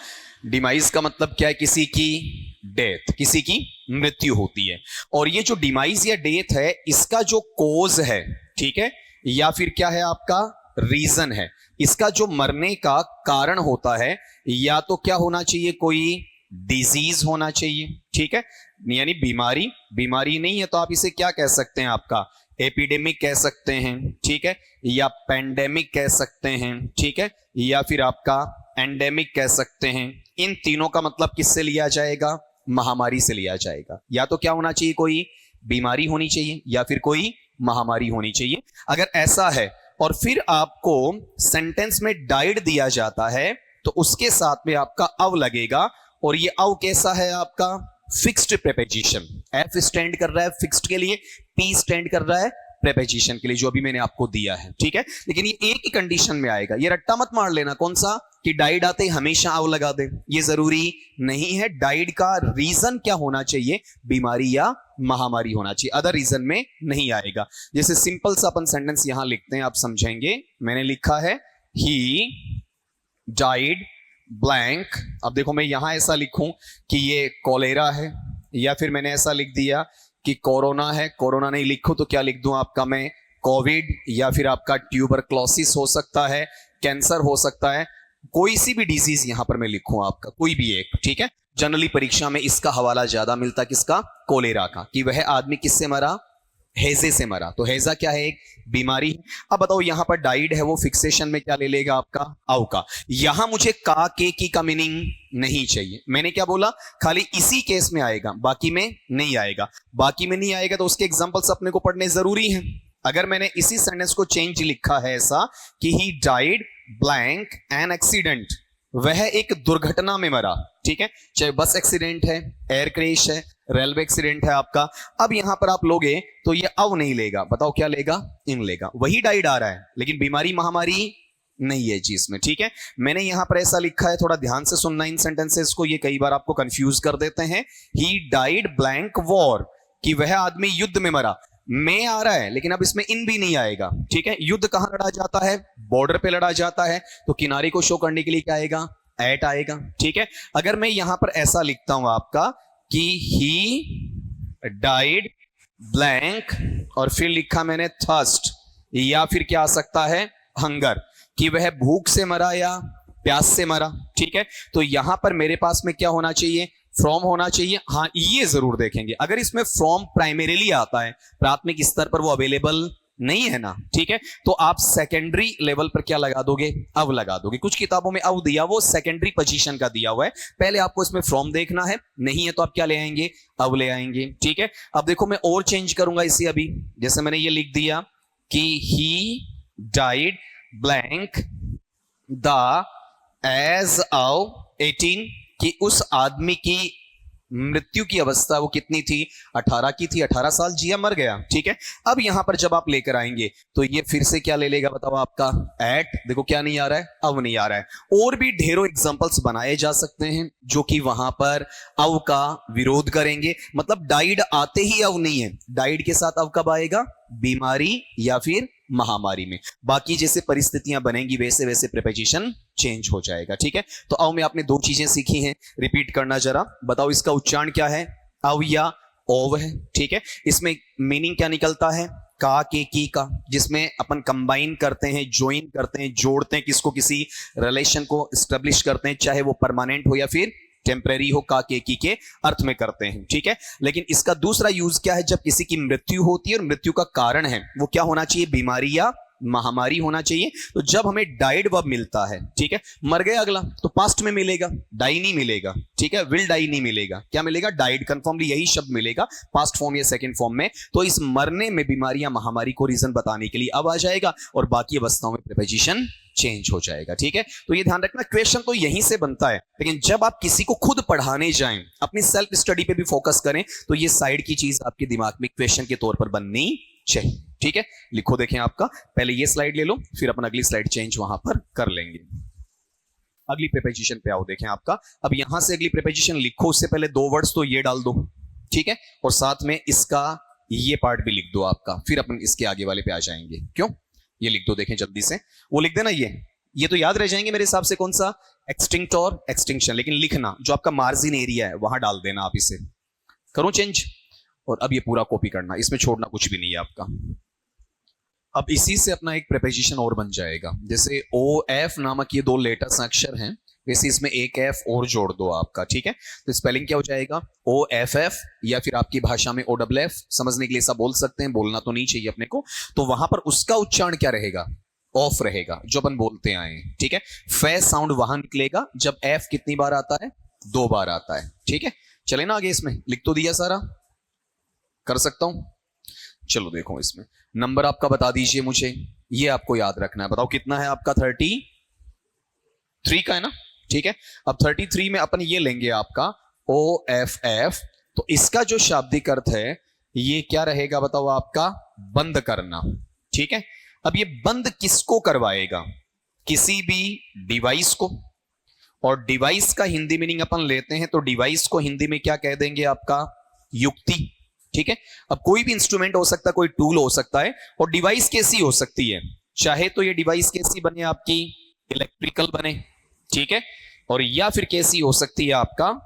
डिमाइस का मतलब क्या है, किसी की डेथ, किसी की मृत्यु होती है। और ये जो डिमाइस या डेथ है, इसका जो कोज है, ठीक है, या फिर क्या है आपका रीजन है, इसका जो मरने का कारण होता है, या तो क्या होना चाहिए, कोई डिजीज होना चाहिए, ठीक है, यानी बीमारी। बीमारी नहीं है तो आप इसे क्या कह सकते हैं, आपका एपिडेमिक कह सकते हैं, ठीक है, या पेंडेमिक कह सकते हैं, ठीक है, या फिर आपका एंडेमिक कह सकते हैं। इन तीनों का मतलब किससे लिया जाएगा, महामारी से लिया जाएगा। या तो क्या होना चाहिए, कोई बीमारी होनी चाहिए या फिर कोई महामारी होनी चाहिए। अगर ऐसा है और फिर आपको सेंटेंस में डाइड दिया जाता है तो उसके साथ में आपका अव लगेगा। और ये अव कैसा है, आपका फिक्स्ड प्रीपोजिशन। एफ स्टैंड कर रहा है फिक्स्ड के लिए, पी स्टैंड कर रहा है प्रीपोजिशन के लिए, जो अभी मैंने आपको दिया है, ठीक है। लेकिन ये एक ही कंडीशन में आएगा, ये रट्टा मत मार लेना, कौन सा, कि डाइड आते ही हमेशा अव लगा दे, ये जरूरी नहीं है। डाइड का रीजन क्या होना चाहिए, बीमारी या महामारी होना चाहिए, अदर रीजन में नहीं आएगा। जैसे सिंपल सा अपन सेंटेंस यहां लिखते हैं, आप समझेंगे। मैंने लिखा है ही डाइड ब्लैंक। अब देखो मैं यहां ऐसा लिखूं कि ये कोलेरा है, या फिर मैंने ऐसा लिख दिया कि कोरोना है, कोरोना नहीं लिखूं तो क्या लिख दूं आपका मैं, कोविड, या फिर आपका ट्यूबरक्लोसिस हो सकता है, कैंसर हो सकता है, कोई सी भी डिजीज यहां पर मैं लिखूं आपका, कोई भी एक, ठीक है। जनरली परीक्षा में इसका हवाला ज्यादा मिलता, किसका, कोलेरा का, कि वह आदमी किससे मरा, हैजे से मरा। तो हैजा क्या है, एक बीमारी। अब बताओ यहां पर डाइड है, वो फिक्सेशन में क्या ले लेगा, आपका अव का। यहां मुझे का, के, की का मीनिंग नहीं चाहिए। मैंने क्या बोला, खाली इसी केस में आएगा, बाकी में नहीं आएगा। बाकी में नहीं आएगा तो उसके एग्जांपल्स अपने को पढ़ने जरूरी हैं। अगर मैंने इसी सेंटेंस को चेंज लिखा है ऐसा कि he died blank an accident, वह एक दुर्घटना में मरा, ठीक है, चाहे बस एक्सीडेंट है, एयर क्रैश है, रेलवे एक्सीडेंट है आपका। अब यहां पर आप लोगे तो ये अव नहीं लेगा, बताओ क्या लेगा, इन लेगा। वही डाइड आ रहा है लेकिन बीमारी महामारी नहीं है जी इसमें, ठीक है। मैंने यहां पर ऐसा लिखा है, थोड़ा ध्यान से सुनना इन सेंटेंसेस को, ये कई बार आपको कंफ्यूज कर देते हैं। ही डाइड ब्लैंक वॉर, कि वह आदमी युद्ध में मरा। में आ रहा है लेकिन अब इसमें इन भी नहीं आएगा, ठीक है। युद्ध कहां लड़ा जाता है, बॉर्डर पे लड़ा जाता है, तो किनारे को शो करने के लिए क्या आएगा, एट आएगा, ठीक है। अगर मैं यहां पर ऐसा लिखता हूं आपका कि ही डाइड ब्लैंक और फिर लिखा मैंने थर्स्ट, या फिर क्या आ सकता है, हंगर, कि वह भूख से मरा या प्यास से मरा, ठीक है। तो यहां पर मेरे पास में क्या होना चाहिए, फ्रॉम होना चाहिए। हाँ ये जरूर देखेंगे, अगर इसमें फ्रॉम प्राइमरीली आता है, प्राथमिक स्तर पर वो अवेलेबल नहीं है ना, ठीक है, तो आप सेकेंडरी लेवल पर क्या लगा दोगे, अव लगा दोगे। कुछ किताबों में अव दिया, वो सेकेंडरी पोजीशन का दिया हुआ है, पहले आपको इसमें फ्रॉम देखना है, नहीं है तो आप क्या ले आएंगे, अव ले आएंगे, ठीक है। अब देखो मैं और चेंज करूंगा इसे, अभी जैसे मैंने ये लिख दिया कि he died blank the age of 18, कि उस आदमी की मृत्यु की अवस्था वो कितनी थी, 18 की थी, 18 साल जिया मर गया, ठीक है। अब यहां पर जब आप लेकर आएंगे तो ये फिर से क्या ले लेगा, बताओ आपका एट। देखो क्या नहीं आ रहा है, अव नहीं आ रहा है। और भी ढेरों एग्जांपल्स बनाए जा सकते हैं जो कि वहां पर अव का विरोध करेंगे। मतलब डाइड आते ही अव नहीं है, डाइड के साथ अव कब आएगा, बीमारी या फिर महामारी में। बाकी जैसे परिस्थितियां बनेंगी वैसे वैसे प्रीपोजिशन चेंज हो जाएगा। ठीक है, तो आओ मैं आपने दो चीजें सीखी हैं, रिपीट करना जरा। बताओ इसका उच्चारण क्या है? अव या ओव है। ठीक है, इसमें मीनिंग क्या निकलता है? का के की का, जिसमें अपन कंबाइन करते हैं, ज्वाइन करते हैं, जोड़ते हैं, किसको किसी रिलेशन को स्टेब्लिश करते हैं, चाहे वो परमानेंट हो या फिर टेम्परेरी हो, का के की के अर्थ में करते हैं। ठीक है, लेकिन इसका दूसरा यूज क्या है? जब किसी की मृत्यु होती है और मृत्यु का कारण है वो क्या होना चाहिए? बीमारी या महामारी होना चाहिए। तो जब हमें डाइड वर्ब मिलता है, ठीक है, मर गया अगला, तो पास्ट में मिलेगा, डाई नहीं मिलेगा। ठीक है, विल डाई नहीं मिलेगा, क्या मिलेगा? डाइड। कंफर्मली यही शब्द मिलेगा पास्ट फॉर्म या सेकंड फॉर्म में। तो इस मरने में बीमारी या महामारी को रीजन बताने के लिए अब आ जाएगा और बाकी अवस्थाओं में प्रीपोजिशन चेंज हो जाएगा। ठीक है, तो ये ध्यान रखना, क्वेश्चन तो यहीं से बनता है, लेकिन जब आप किसी को खुद पढ़ाने जाएं, अपनी सेल्फ स्टडी पे भी फोकस करें, तो ये साइड की चीज आपके दिमाग में क्वेश्चन के तौर पर बननी चाहिए। ठीक है, लिखो, देखें आपका, पहले ये स्लाइड ले लो, फिर अपन अगली स्लाइड चेंज वहां पर कर लेंगे। अगली प्रीपोजिशन पे आओ, देखें आपका। अब यहां से अगली प्रीपोजिशन लिखो, उससे पहले दो वर्ड्स तो ये डाल दो। ठीक है, और साथ में इसका ये पार्ट भी लिख दो आपका, फिर अपन इसके आगे वाले पे आ जाएंगे। क्यों? ये लिख दो, देखें जल्दी से, वो लिख देना। ये तो याद रह जाएंगे मेरे हिसाब से, कौन सा? एक्सटिंक्ट और एक्सटिंक्शन। लेकिन लिखना जो आपका मार्जिन एरिया है वहां डाल देना आप। इसे करो चेंज, और अब ये पूरा कॉपी करना, इसमें छोड़ना कुछ भी नहीं है आपका। अब इसी से अपना एक प्रीपोजिशन और बन जाएगा। जैसे ओ एफ नामक ये दो लेटर्स अक्षर हैं, वैसे इसमें एक एफ और जोड़ दो आपका। ठीक है, तो स्पेलिंग क्या हो जाएगा? ओ एफ एफ, या फिर आपकी भाषा में ओ डबल एफ, समझने के लिए ऐसा बोल सकते हैं, बोलना तो नहीं चाहिए अपने को। तो वहां पर उसका उच्चारण क्या रहेगा? ऑफ रहेगा, जो अपन बोलते आए। ठीक है, फे साउंड वहां निकलेगा जब एफ कितनी बार आता है? 2 बार आता है। ठीक है, चले ना आगे। इसमें लिख तो दिया सारा, कर सकता हूं। चलो देखो, इसमें नंबर आपका बता दीजिए मुझे, ये आपको याद रखना है। बताओ कितना है आपका? 33 का है ना? ठीक है, अब 33 में अपन ये लेंगे आपका ओ एफ एफ, तो इसका जो शाब्दिक अर्थ है ये क्या रहेगा? बताओ आपका, बंद करना। ठीक है, अब ये बंद किसको करवाएगा? किसी भी डिवाइस को। और डिवाइस का हिंदी मीनिंग अपन लेते हैं तो डिवाइस को हिंदी में क्या कह देंगे? आपका युक्ति। ठीक है, अब कोई भी इंस्ट्रूमेंट हो सकता है, कोई टूल हो सकता है, और डिवाइस कैसी हो सकती है? चाहे तो ये डिवाइस कैसी बने आपकी? इलेक्ट्रिकल बने। ठीक है, और या फिर कैसी हो सकती है? आपका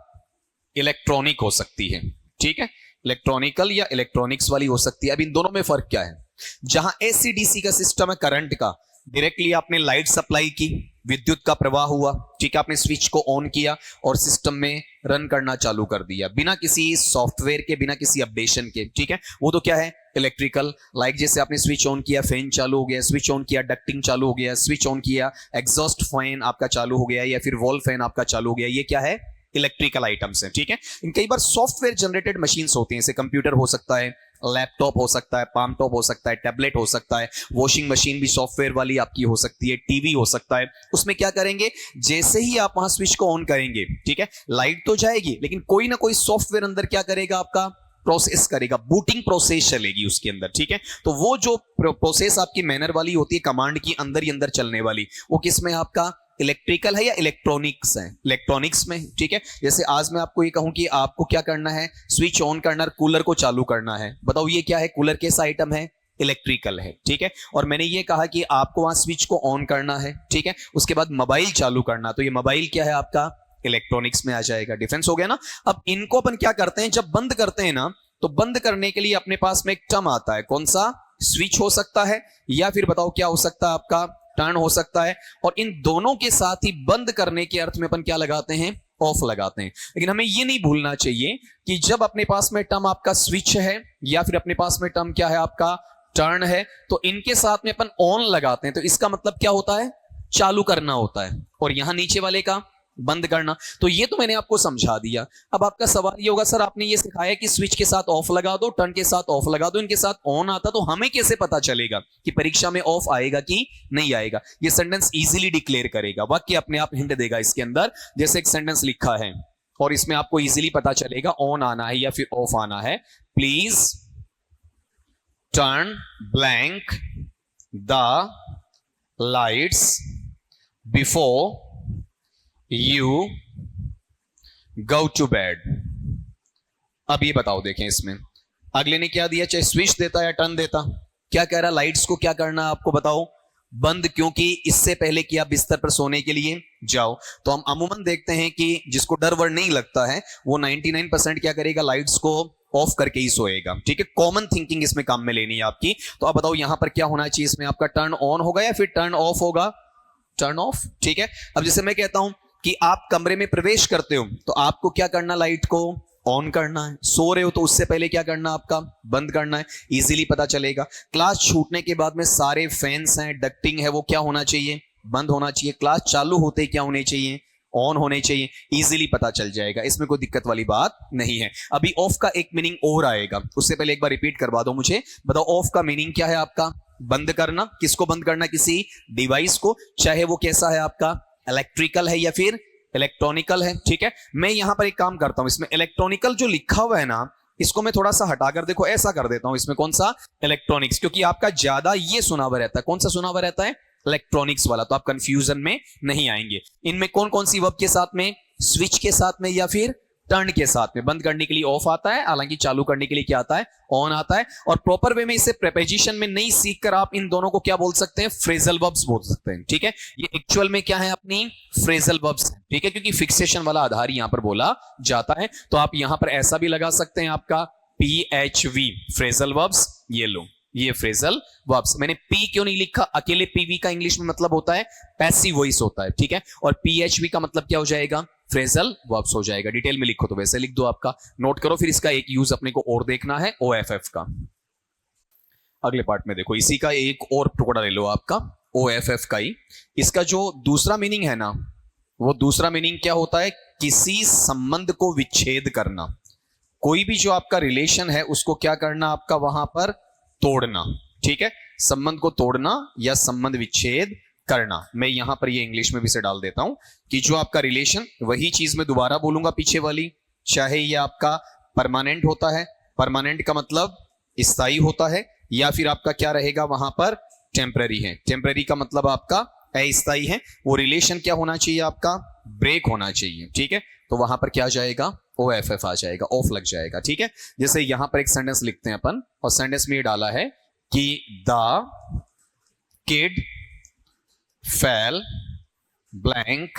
इलेक्ट्रॉनिक हो सकती है। ठीक है, इलेक्ट्रॉनिकल या इलेक्ट्रॉनिक्स वाली हो सकती है। अब इन दोनों में फर्क क्या है? जहां एसी डीसी का सिस्टम है, करंट का, डायरेक्टली आपने लाइट सप्लाई की, विद्युत का प्रवाह हुआ, ठीक है, आपने स्विच को ऑन किया और सिस्टम में रन करना चालू कर दिया बिना किसी सॉफ्टवेयर के, बिना किसी अपडेशन के। ठीक है, वो तो क्या है? इलेक्ट्रिकल। लाइक जैसे आपने स्विच ऑन किया, फैन चालू हो गया, स्विच ऑन किया, डक्टिंग चालू हो गया, स्विच ऑन किया, एग्जॉस्ट फैन आपका चालू हो गया, या फिर वॉल फैन आपका चालू हो गया, ये क्या है? इलेक्ट्रिकल आइटम्स है। ठीक है, इन कई बार सॉफ्टवेयर जनरेटेड मशीन्स होती हैं, जैसे कंप्यूटर हो सकता है, लैपटॉप हो सकता है, पाम टॉप हो सकता है, टैबलेट हो सकता है, वॉशिंग मशीन भी सॉफ्टवेयर वाली आपकी हो सकती है, टीवी हो सकता है। उसमें क्या करेंगे? जैसे ही आप वहां स्विच को ऑन करेंगे, ठीक है, लाइट तो जाएगी, लेकिन कोई ना कोई सॉफ्टवेयर अंदर क्या करेगा? आपका प्रोसेस करेगा, बूटिंग प्रोसेस चलेगी उसके अंदर। ठीक है, तो वो जो प्रोसेस आपकी मैनर वाली होती है, कमांड की अंदर ही अंदर चलने वाली, वो किसमें आपका? इलेक्ट्रिकल है या इलेक्ट्रॉनिक्स है? इलेक्ट्रॉनिक्स में। ठीक है, जैसे आज मैं आपको ये कहूं कि आपको क्या करना है? स्विच ऑन करना, कूलर को चालू करना है। बताओ ये क्या है? कूलर कैसा आइटम है? इलेक्ट्रिकल है। ठीक है, और मैंने ये कहा कि आपको वहां स्विच को ऑन करना है, ठीक है, उसके बाद मोबाइल चालू करना, तो ये मोबाइल क्या है? आपका इलेक्ट्रॉनिक्स में आ जाएगा। डिफरेंस हो गया ना? अब इनको अपन क्या करते हैं? जब बंद करते हैं ना, तो बंद करने के लिए अपने पास में एक टर्म आता है, कौन सा? स्विच हो सकता है, या फिर बताओ क्या हो सकता है? आपका टर्न हो सकता है। और इन दोनों के साथ ही बंद करने के अर्थ में अपन क्या लगाते हैं? ऑफ लगाते हैं। लेकिन हमें ये नहीं भूलना चाहिए कि जब अपने पास में टर्म आपका स्विच है, या फिर अपने पास में टर्म क्या है? आपका टर्न है, तो इनके साथ में अपन ऑन लगाते हैं, तो इसका मतलब क्या होता है? चालू करना होता है। और यहां नीचे वाले का बंद करना। तो ये तो मैंने आपको समझा दिया। अब आपका सवाल ये होगा, सर आपने ये सिखाया कि स्विच के साथ ऑफ लगा दो, टर्न के साथ ऑफ लगा दो, इनके साथ ऑन आता, तो हमें कैसे पता चलेगा कि परीक्षा में ऑफ आएगा कि नहीं आएगा? ये सेंटेंस इजीली डिक्लेयर करेगा, वाक्य अपने आप हिंट देगा इसके अंदर। जैसे एक सेंटेंस लिखा है और इसमें आपको इजीली पता चलेगा ऑन आना है या फिर ऑफ आना है। Please turn blank the lights before You go to bed। अब ये बताओ, देखें इसमें अगले ने क्या दिया, चाहे स्विच देता या टर्न देता? क्या कह रहा है, लाइट्स को क्या करना है आपको बताओ, बंद, क्योंकि इससे पहले कि आप बिस्तर पर सोने के लिए जाओ। तो हम अमूमन देखते हैं कि जिसको डर वर नहीं लगता है वो 99% क्या करेगा, लाइट्स को ऑफ करके ही सोएगा। ठीक है, कॉमन थिंकिंग इसमें काम में लेनी है आपकी। तो आप बताओ यहां पर क्या होना चाहिए, इसमें आपका टर्न ऑन होगा या फिर टर्न ऑफ होगा, टर्न ऑफ। ठीक है, अब जैसे मैं कहता हूं कि आप कमरे में प्रवेश करते हो तो आपको क्या करना, लाइट को ऑन करना है। सो रहे हो तो उससे पहले क्या करना, आपका बंद करना है। इजीली पता चलेगा। क्लास छूटने के बाद में सारे फैंस हैं, डक्टिंग है, वो क्या होना चाहिए, बंद होना चाहिए। क्लास चालू होते ही क्या होने चाहिए, ऑन होने चाहिए। इजीली पता चल जाएगा, इसमें कोई दिक्कत वाली बात नहीं है। अभी ऑफ का एक मीनिंग और आएगा, उससे पहले एक बार रिपीट करवा दो मुझे, बताओ ऑफ का मीनिंग क्या है आपका, बंद करना। किसको बंद करना, किसी डिवाइस को, चाहे वो कैसा है आपका, इलेक्ट्रिकल है या फिर इलेक्ट्रॉनिकल है। ठीक है, मैं यहां पर एक काम करता हूं, इसमें इलेक्ट्रॉनिकल जो लिखा हुआ है ना, इसको मैं थोड़ा सा हटाकर देखो ऐसा कर देता हूं, इसमें कौन सा, इलेक्ट्रॉनिक्स, क्योंकि आपका ज्यादा ये सुना हुआ रहता है। कौन सा सुना हुआ रहता है, इलेक्ट्रॉनिक्स वाला, तो आप कंफ्यूजन में नहीं आएंगे। इनमें कौन कौन सी वर्ब के साथ में, स्विच के साथ में या फिर टर्न के साथ में। बंद करने के लिए ऑफ आता है, हालांकि चालू करने के लिए क्या आता है, ऑन आता है। और प्रॉपर वे में इसे प्रीपोजिशन में नहीं सीखकर आप इन दोनों को क्या बोल सकते हैं, फ्रेजल वर्ब्स बोल सकते हैं। ठीक है, ये एक्चुअल में क्या है, अपनी फ्रेजल वर्ब्स। ठीक है, क्योंकि फिक्सेशन वाला आधार यहां पर बोला जाता है। तो आप यहां पर ऐसा भी लगा सकते हैं, आपका PHV, फ्रेजल वर्ब्स। ये लो, ये फ्रेजल वर्ब्स। मैंने पी क्यों नहीं लिखा, अकेले पीवी का इंग्लिश में मतलब होता है पैसिव वॉइस होता है। ठीक है, और PHV का मतलब क्या हो जाएगा, फ्रेजल वर्ब्स हो जाएगा। डिटेल में लिखो तो वैसे लिख दो, आपका नोट करो। फिर इसका एक यूज अपने को और देखना है, OFF का। अगले पार्ट में देखो, इसी का एक और टुकड़ा ले लो आपका, OFF का ही। इसका जो दूसरा मीनिंग है ना, वो दूसरा मीनिंग क्या होता है, किसी संबंध को विच्छेद करना। कोई भी जो आपका रिलेशन है उसको क्या करना, आपका वहां पर तोड़ना। ठीक है, संबंध को तोड़ना या संबंध विच्छेद करना। मैं यहां पर ये इंग्लिश में भी से डाल देता हूं कि जो आपका रिलेशन, वही चीज मैं दोबारा बोलूंगा पीछे वाली, चाहे ये आपका परमानेंट होता है, परमानेंट का मतलब स्थायी होता है, या फिर आपका क्या रहेगा वहां पर, टेम्पररी है, टेम्पररी का मतलब आपका अस्थायी है। वो रिलेशन क्या होना चाहिए, आपका ब्रेक होना चाहिए। ठीक है, तो वहां पर क्या आ जाएगा, OFF आ जाएगा, ऑफ लग जाएगा। ठीक है, जैसे यहां पर एक सेंटेंस लिखते हैं अपन, और सेंटेंस में ये डाला है कि the kid fell blank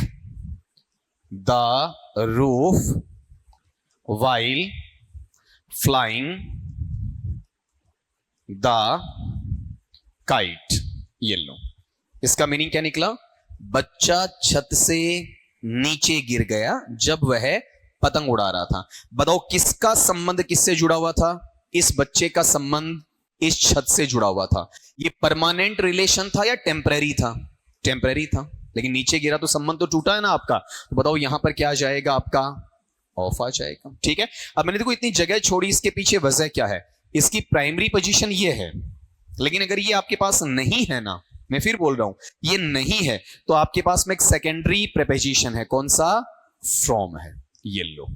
the roof while flying the kite। ये लो, इसका मीनिंग क्या निकला, बच्चा छत से नीचे गिर गया जब वह पतंग उड़ा रहा था। बताओ किसका संबंध किससे जुड़ा हुआ था, इस बच्चे का संबंध इस छत से जुड़ा हुआ था। ये परमानेंट रिलेशन था या टेम्पररी था, टेम्पररी था, लेकिन नीचे गिरा तो संबंध तो टूटा है ना आपका। तो बताओ यहां पर क्या आ जाएगा, आपका ऑफ आ जाएगा। ठीक है, अब मैंने देखो इतनी जगह छोड़ी, इसके पीछे वजह क्या है, इसकी प्राइमरी पोजीशन ये है, लेकिन अगर ये आपके पास नहीं है ना, मैं फिर बोल रहा हूं ये नहीं है, तो आपके पास में एक सेकेंडरी प्रीपोजिशन है, कौन सा, फ्रॉम है। ये लो,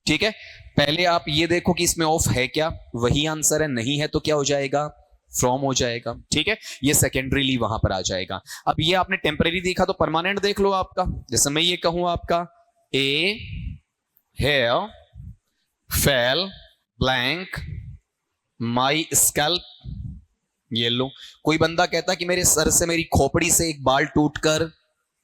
ठीक है, पहले आप ये देखो कि इसमें ऑफ है क्या, वही आंसर है, नहीं है तो क्या हो जाएगा, फ्रॉम हो जाएगा। ठीक है, ये सेकेंडरीली वहां पर आ जाएगा। अब ये आपने टेम्पररी देखा तो परमानेंट देख लो आपका। जैसे मैं ये कहूं आपका, ए hair fail blank my scalp. ये लो, कोई बंदा कहता कि मेरे सर से, मेरी खोपड़ी से एक बाल टूटकर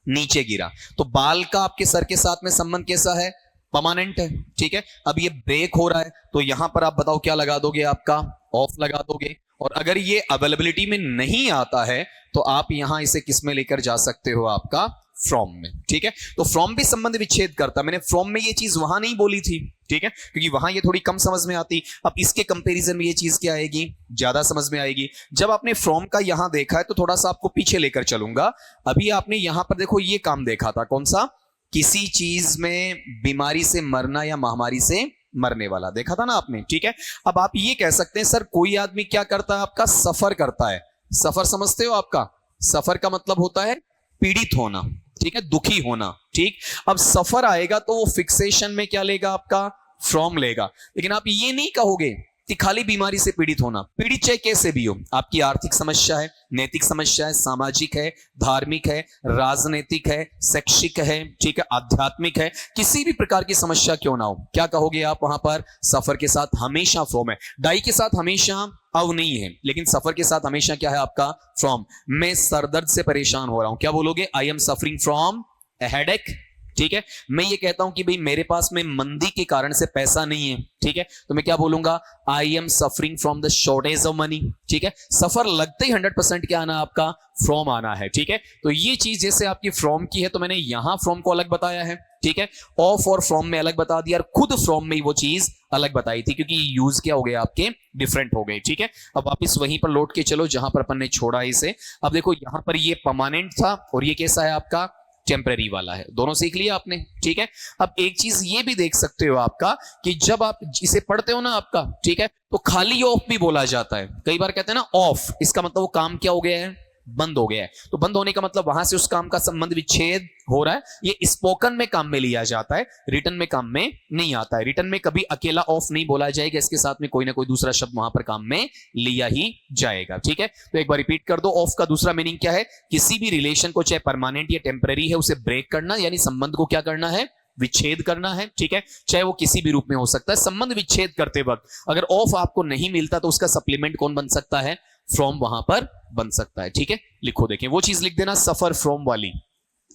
नीचे गिरा, तो बाल का आपके सर के साथ में संबंध कैसा है, परमानेंट है। ठीक है, अब ये ब्रेक हो रहा है तो यहां पर आप बताओ क्या लगा दोगे, आपका ऑफ लगा दोगे। और अगर ये अवेलेबिलिटी में नहीं आता है तो आप यहां इसे किस में लेकर जा सकते हो, आपका फ्रॉम में। ठीक है, तो फ्रॉम भी संबंध विच्छेद करता। मैंने फ्रॉम में ये चीज वहां नहीं बोली थी, ठीक है, क्योंकि वहां ये थोड़ी कम समझ में आती। अब इसके कंपैरिजन में ये चीज क्या आएगी, ज्यादा समझ में आएगी। जब आपने फ्रॉम का यहां देखा है तो थोड़ा सा आपको पीछे लेकर चलूंगा। अभी आपने यहां पर देखो ये काम देखा था, कौन सा, किसी चीज में बीमारी से मरना या महामारी से मरने वाला देखा था ना आपने। ठीक है, अब आप ये कह सकते हैं सर कोई आदमी क्या करता है, आपका सफर करता है। सफर समझते हो, आपका सफर का मतलब होता है पीड़ित होना, ठीक है, दुखी होना। ठीक, अब सफर आएगा तो वो फिक्सेशन में क्या लेगा, आपका फ्रॉम लेगा। लेकिन आप ये नहीं कहोगे कि खाली बीमारी से पीड़ित होना, पीड़ित चाहे कैसे भी हो, आपकी आर्थिक समस्या है, नैतिक समस्या है, सामाजिक है, धार्मिक है, राजनीतिक है, शैक्षिक है, ठीक है, आध्यात्मिक है, किसी भी प्रकार की समस्या क्यों ना हो, क्या कहोगे आप वहां पर, सफर के साथ हमेशा फ्रॉम है। डाई के साथ हमेशा अब नहीं है, लेकिन सफर के साथ हमेशा क्या है आपका फ्रॉम। मैं सरदर्द से परेशान हो रहा हूं, क्या बोलोगे? I am suffering from A headache. ठीक है, मैं ये कहता हूं कि भाई मेरे पास में मंदी के कारण से पैसा नहीं है, ठीक है, तो मैं क्या बोलूंगा? I am suffering from the shortage of money. ठीक है, सफर लगते ही 100% क्या आना आपका? फ्रॉम आना है। ठीक है, तो ये चीज जैसे आपकी फ्रॉम की है तो मैंने यहां फ्रॉम को अलग बताया है, ठीक है, ऑफ और फ्रॉम में अलग बता दिया, और खुद फ्रॉम में ही वो चीज अलग बताई थी, क्योंकि यूज क्या हो गए आपके? डिफरेंट हो गए। ठीक है, अब वापिस वहीं पर लौट के चलो जहां पर अपन ने छोड़ा इसे। अब देखो यहां पर ये परमानेंट था और ये कैसा है आपका? टेम्पररी वाला है। दोनों सीख लिया आपने। ठीक है, अब एक चीज ये भी देख सकते हो आपका कि जब आप इसे पढ़ते हो ना आपका, ठीक है, तो खाली ऑफ भी बोला जाता है। कई बार कहते हैं ना ऑफ, इसका मतलब वो काम क्या हो गया है? बंद हो गया है। तो बंद होने का मतलब वहां से उस काम का संबंध विच्छेद हो रहा है। ये स्पोकन में काम में लिया जाता है, रिटन में काम में नहीं आता है। रिटन में कभी अकेला ऑफ नहीं बोला जाएगा, इसके साथ में कोई ना कोई दूसरा शब्द वहां पर काम में लिया ही जाएगा। ठीक है, तो एक बार रिपीट कर दो। ऑफ का दूसरा मीनिंग क्या है? किसी भी रिलेशन को, चाहे परमानेंट या टेम्पररी है, उसे ब्रेक करना, यानी संबंध को क्या करना है? विच्छेद करना है। ठीक है, चाहे वो किसी भी रूप में हो सकता है। संबंध विच्छेद करते वक्त अगर ऑफ आपको नहीं मिलता तो उसका सप्लीमेंट कौन बन सकता है? फ्रॉम वहां पर बन सकता है। ठीक है, लिखो, देखें वो चीज लिख देना, सफर फ्रॉम वाली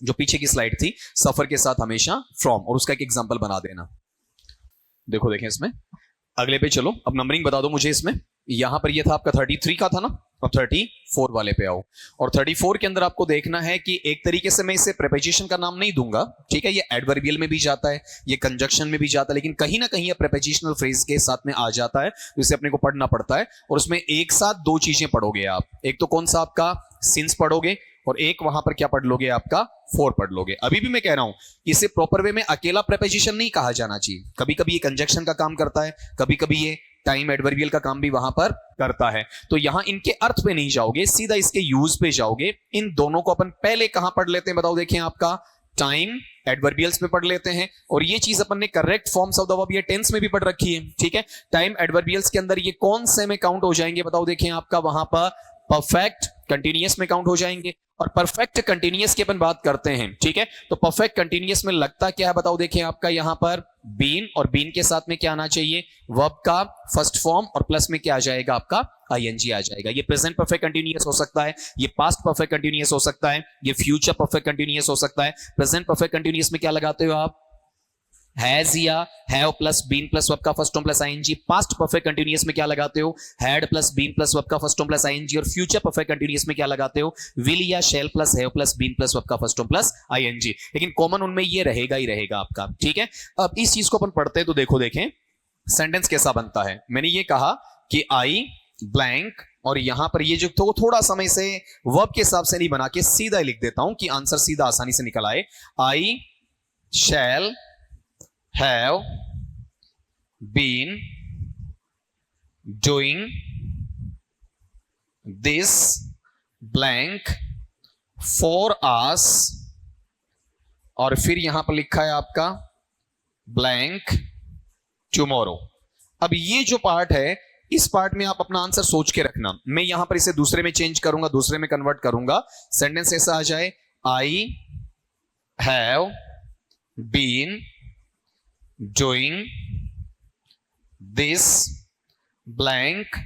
जो पीछे की स्लाइड थी, सफर के साथ हमेशा फ्रॉम, और उसका एक एग्जांपल बना देना। देखो देखें इसमें, अगले पे चलो। अब नंबरिंग बता दो मुझे इसमें। यहां पर ये था आपका 33 का था ना, अब 34 वाले पे आओ। और 34 के अंदर आपको देखना है कि एक तरीके से मैं इसे प्रीपोजिशन का नाम नहीं दूंगा, ठीक है, ये एडवर्बियल में भी जाता है, ये कंजक्शन में भी जाता है, लेकिन कहीं ना कहीं ये प्रीपोजिशनल फ्रेज के साथ में आ जाता है, तो इसे अपने को पढ़ना पड़ता है। और उसमें एक साथ दो चीजें पढ़ोगे आप। एक तो कौन सा आपका? सिंस पढ़ोगे, और एक वहां पर क्या पढ़ लोगे आपका? फॉर पढ़ लोगे। अभी भी मैं कह रहा हूं इसे प्रॉपर वे में अकेला प्रीपोजिशन नहीं कहा जाना चाहिए। कभी कभी ये कंजक्शन का काम करता है, कभी कभी ये टाइम एडवर्बियल का काम भी वहां पर करता है। तो यहां इनके अर्थ पे नहीं जाओगे, सीधा इसके यूज पे जाओगे। इन दोनों को अपन पहले कहां पढ़ लेते हैं बताओ? देखें आपका टाइम एडवर्बियल्स में पढ़ लेते हैं, और ये चीज अपन ने correct forms of the verb ये टेंस में भी पढ़ रखी है। ठीक है, टाइम एडवर्बियल्स के अंदर ये कौन से में काउंट हो जाएंगे बताओ? देखें आपका वहां पर परफेक्ट कंटिन्यूअस में काउंट हो जाएंगे। और परफेक्ट कंटिन्यूअस की अपन बात करते हैं, ठीक है, तो परफेक्ट कंटिन्यूअस में लगता क्या है बताओ? देखें आपका यहां पर बीन, और बीन के साथ में क्या आना चाहिए? वर्ब का फर्स्ट फॉर्म, और प्लस में क्या आ जाएगा आपका? आईएनजी आ जाएगा। ये प्रेजेंट परफेक्ट कंटिन्यूअस हो सकता है, ये पास्ट परफेक्ट कंटिन्यूअस हो सकता है, ये फ्यूचर परफेक्ट कंटिन्यूअस हो सकता है। प्रेजेंट परफेक्ट कंटिन्यूअस में क्या लगाते हो आप? हैज या have plus been plus verb का first form plus I N G. Past perfect continuous में क्या लगाते हो? Had plus been plus verb का फर्स्ट फॉर्म प्लस आईएनजी। और फ्यूचर परफेक्ट कंटिन्यूअस में क्या लगाते हो? विल या shall plus have plus been plus verb का फर्स्ट फॉर्म प्लस आईएनजी। लेकिन कॉमन उनमें ये रहेगा ही रहेगा आपका। ठीक है, अब इस चीज को अपन पढ़ते हैं तो देखो, देखें सेंटेंस कैसा बनता है। मैंने ये कहा कि आई ब्लैंक, और यहां पर ये जो तो थोड़ा समय से वर्ब के हिसाब से नहीं बना के सीधा लिख देता हूं कि आंसर सीधा आसानी से निकल आए। आई शैल have been doing this blank for us, और फिर यहां पर लिखा है आपका blank tomorrow। अब ये जो पार्ट है, इस पार्ट में आप अपना आंसर सोच के रखना। मैं यहां पर इसे दूसरे में चेंज करूंगा, दूसरे में कन्वर्ट करूंगा। सेंटेंस ऐसा आ जाए, I have been doing this blank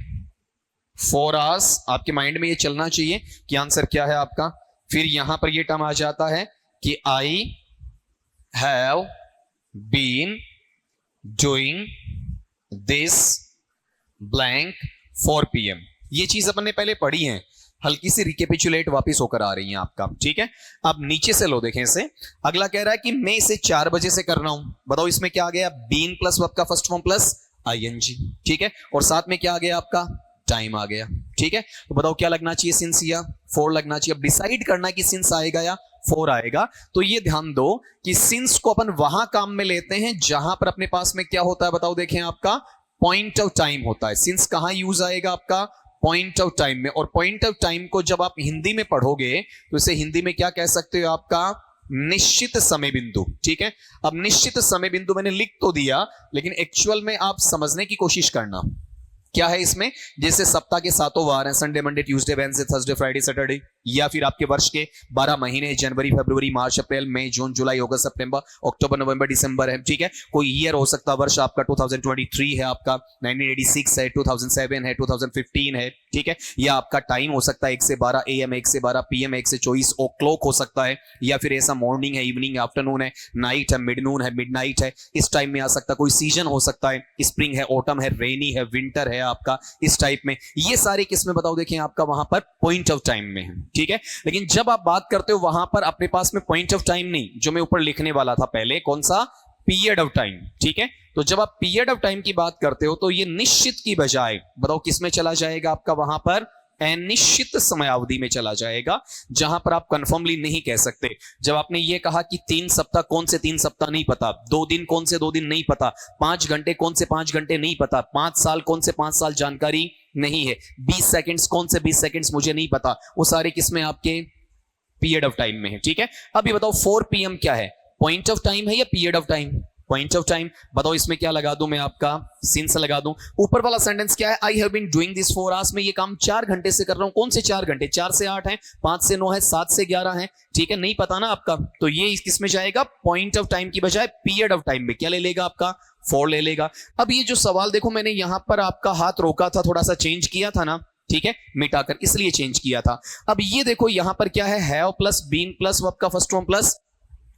for us। आपके माइंड में ये चलना चाहिए कि आंसर क्या है आपका। फिर यहां पर ये टर्म आ जाता है कि I have been doing this blank 4 PM। ये चीज अपन ने पहले पढ़ी है, हल्की सी रिकेपिचुलेट वापस होकर आ रही है आपका। ठीक है, अब नीचे से लो, देखें इसे। अगला कह रहा है कि मैं इसे 4 बजे से कर रहा हूं। बताओ इसमें क्या आ गया? बीन प्लस वर्ब का फर्स्ट फॉर्म प्लस आईएनजी। ठीक है, और साथ में क्या आ गया आपका? टाइम आ गया। ठीक है, तो बताओ क्या लगना चाहिए? सिंस या फॉर लगना चाहिए। अब डिसाइड करना है कि सिंस आएगा या फॉर आएगा। तो ये ध्यान दो कि सिंस को अपन वहां काम में लेते हैं जहां पर अपने पास में क्या होता है बताओ? देखें आपका पॉइंट ऑफ टाइम होता है। सिंस कहां यूज आएगा आपका? पॉइंट ऑफ टाइम में। और पॉइंट ऑफ टाइम को जब आप हिंदी में पढ़ोगे तो इसे हिंदी में क्या कह सकते हो? आपका निश्चित समय बिंदु। ठीक है, अब निश्चित समय बिंदु मैंने लिख तो दिया, लेकिन एक्चुअल में आप समझने की कोशिश करना। क्या है इसमें, जैसे सप्ताह के 7 वार हैं, Sunday Monday Tuesday Wednesday Thursday Friday Saturday, या फिर आपके वर्ष के 12 महीने, जनवरी फरवरी मार्च अप्रैल मई जून जुलाई अगस्त सितंबर अक्टूबर नवंबर दिसंबर है, ठीक है। कोई ईयर हो सकता है, वर्ष आपका 2023 है, आपका 1986 है, 2007 है, 2015 है, ठीक है। या आपका टाइम हो सकता है 1 से 12 AM, 1 से 12 PM, 1 से 24 ओ क्लॉक हो सकता है, या फिर ऐसा मॉर्निंग है, इवनिंग, आफ्टरनून है, नाइट है, मिडनून है, मिडनाइट है, इस टाइम में आ सकता है। कोई सीजन हो सकता है, स्प्रिंग है, ऑटम है, रेनी है, विंटर है आपका, इस टाइप में। ये सारे किसमें बताओ, देखें आपका वहां पर पॉइंट ऑफ टाइम में है, ठीक है। लेकिन जब आप बात करते हो वहां पर अपने पास में पॉइंट ऑफ टाइम नहीं, जो मैं ऊपर लिखने वाला था पहले, कौन सा, पीरियड ऑफ टाइम, ठीक है। तो जब आप पीरियड ऑफ टाइम की बात करते हो तो ये निश्चित की बजाय बताओ किसमें चला जाएगा आपका, वहां पर अनिश्चित समयावधि में चला जाएगा, जहां पर आप कंफर्मली नहीं कह सकते। जब आपने ये कहा कि 3 सप्ताह, कौन से 3 सप्ताह नहीं पता, 2 दिन कौन से 2 दिन नहीं पता, 5 घंटे कौन से 5 घंटे नहीं पता, 5 साल कौन से 5 साल जानकारी नहीं है, 20 सेकंड्स कौन से 20 सेकंड्स मुझे नहीं पता, वो सारे किसमें, आपके पीरियड ऑफ टाइम में है, ठीक है। अब ये बताओ 4 PM क्या है, पॉइंट ऑफ टाइम है या period of time, point of time. बताओ इसमें क्या लगा दूं मैं, आपका सिंस लगा दूं। ऊपर वाला सेंटेंस क्या है, I have been doing this 4 hours, मैं ये काम 4 घंटे से कर रहा हूं। कौन से 4 घंटे, 4 से 8 है, 5 से 9 है, 7 से 11 है, ठीक है। नहीं पता ना आपका, तो ये किस में जाएगा, पॉइंट ऑफ टाइम की बजाय पीरियड ऑफ टाइम में क्या ले लेगा आपका, 4 ले लेगा। अब ये जो सवाल देखो, मैंने यहां पर आपका हाथ रोका था, थोड़ा सा चेंज किया था ना, ठीक है, मिटाकर, इसलिए चेंज किया था। अब ये देखो यहां पर क्या है, have plus been plus verb का फर्स्ट फॉर्म प्लस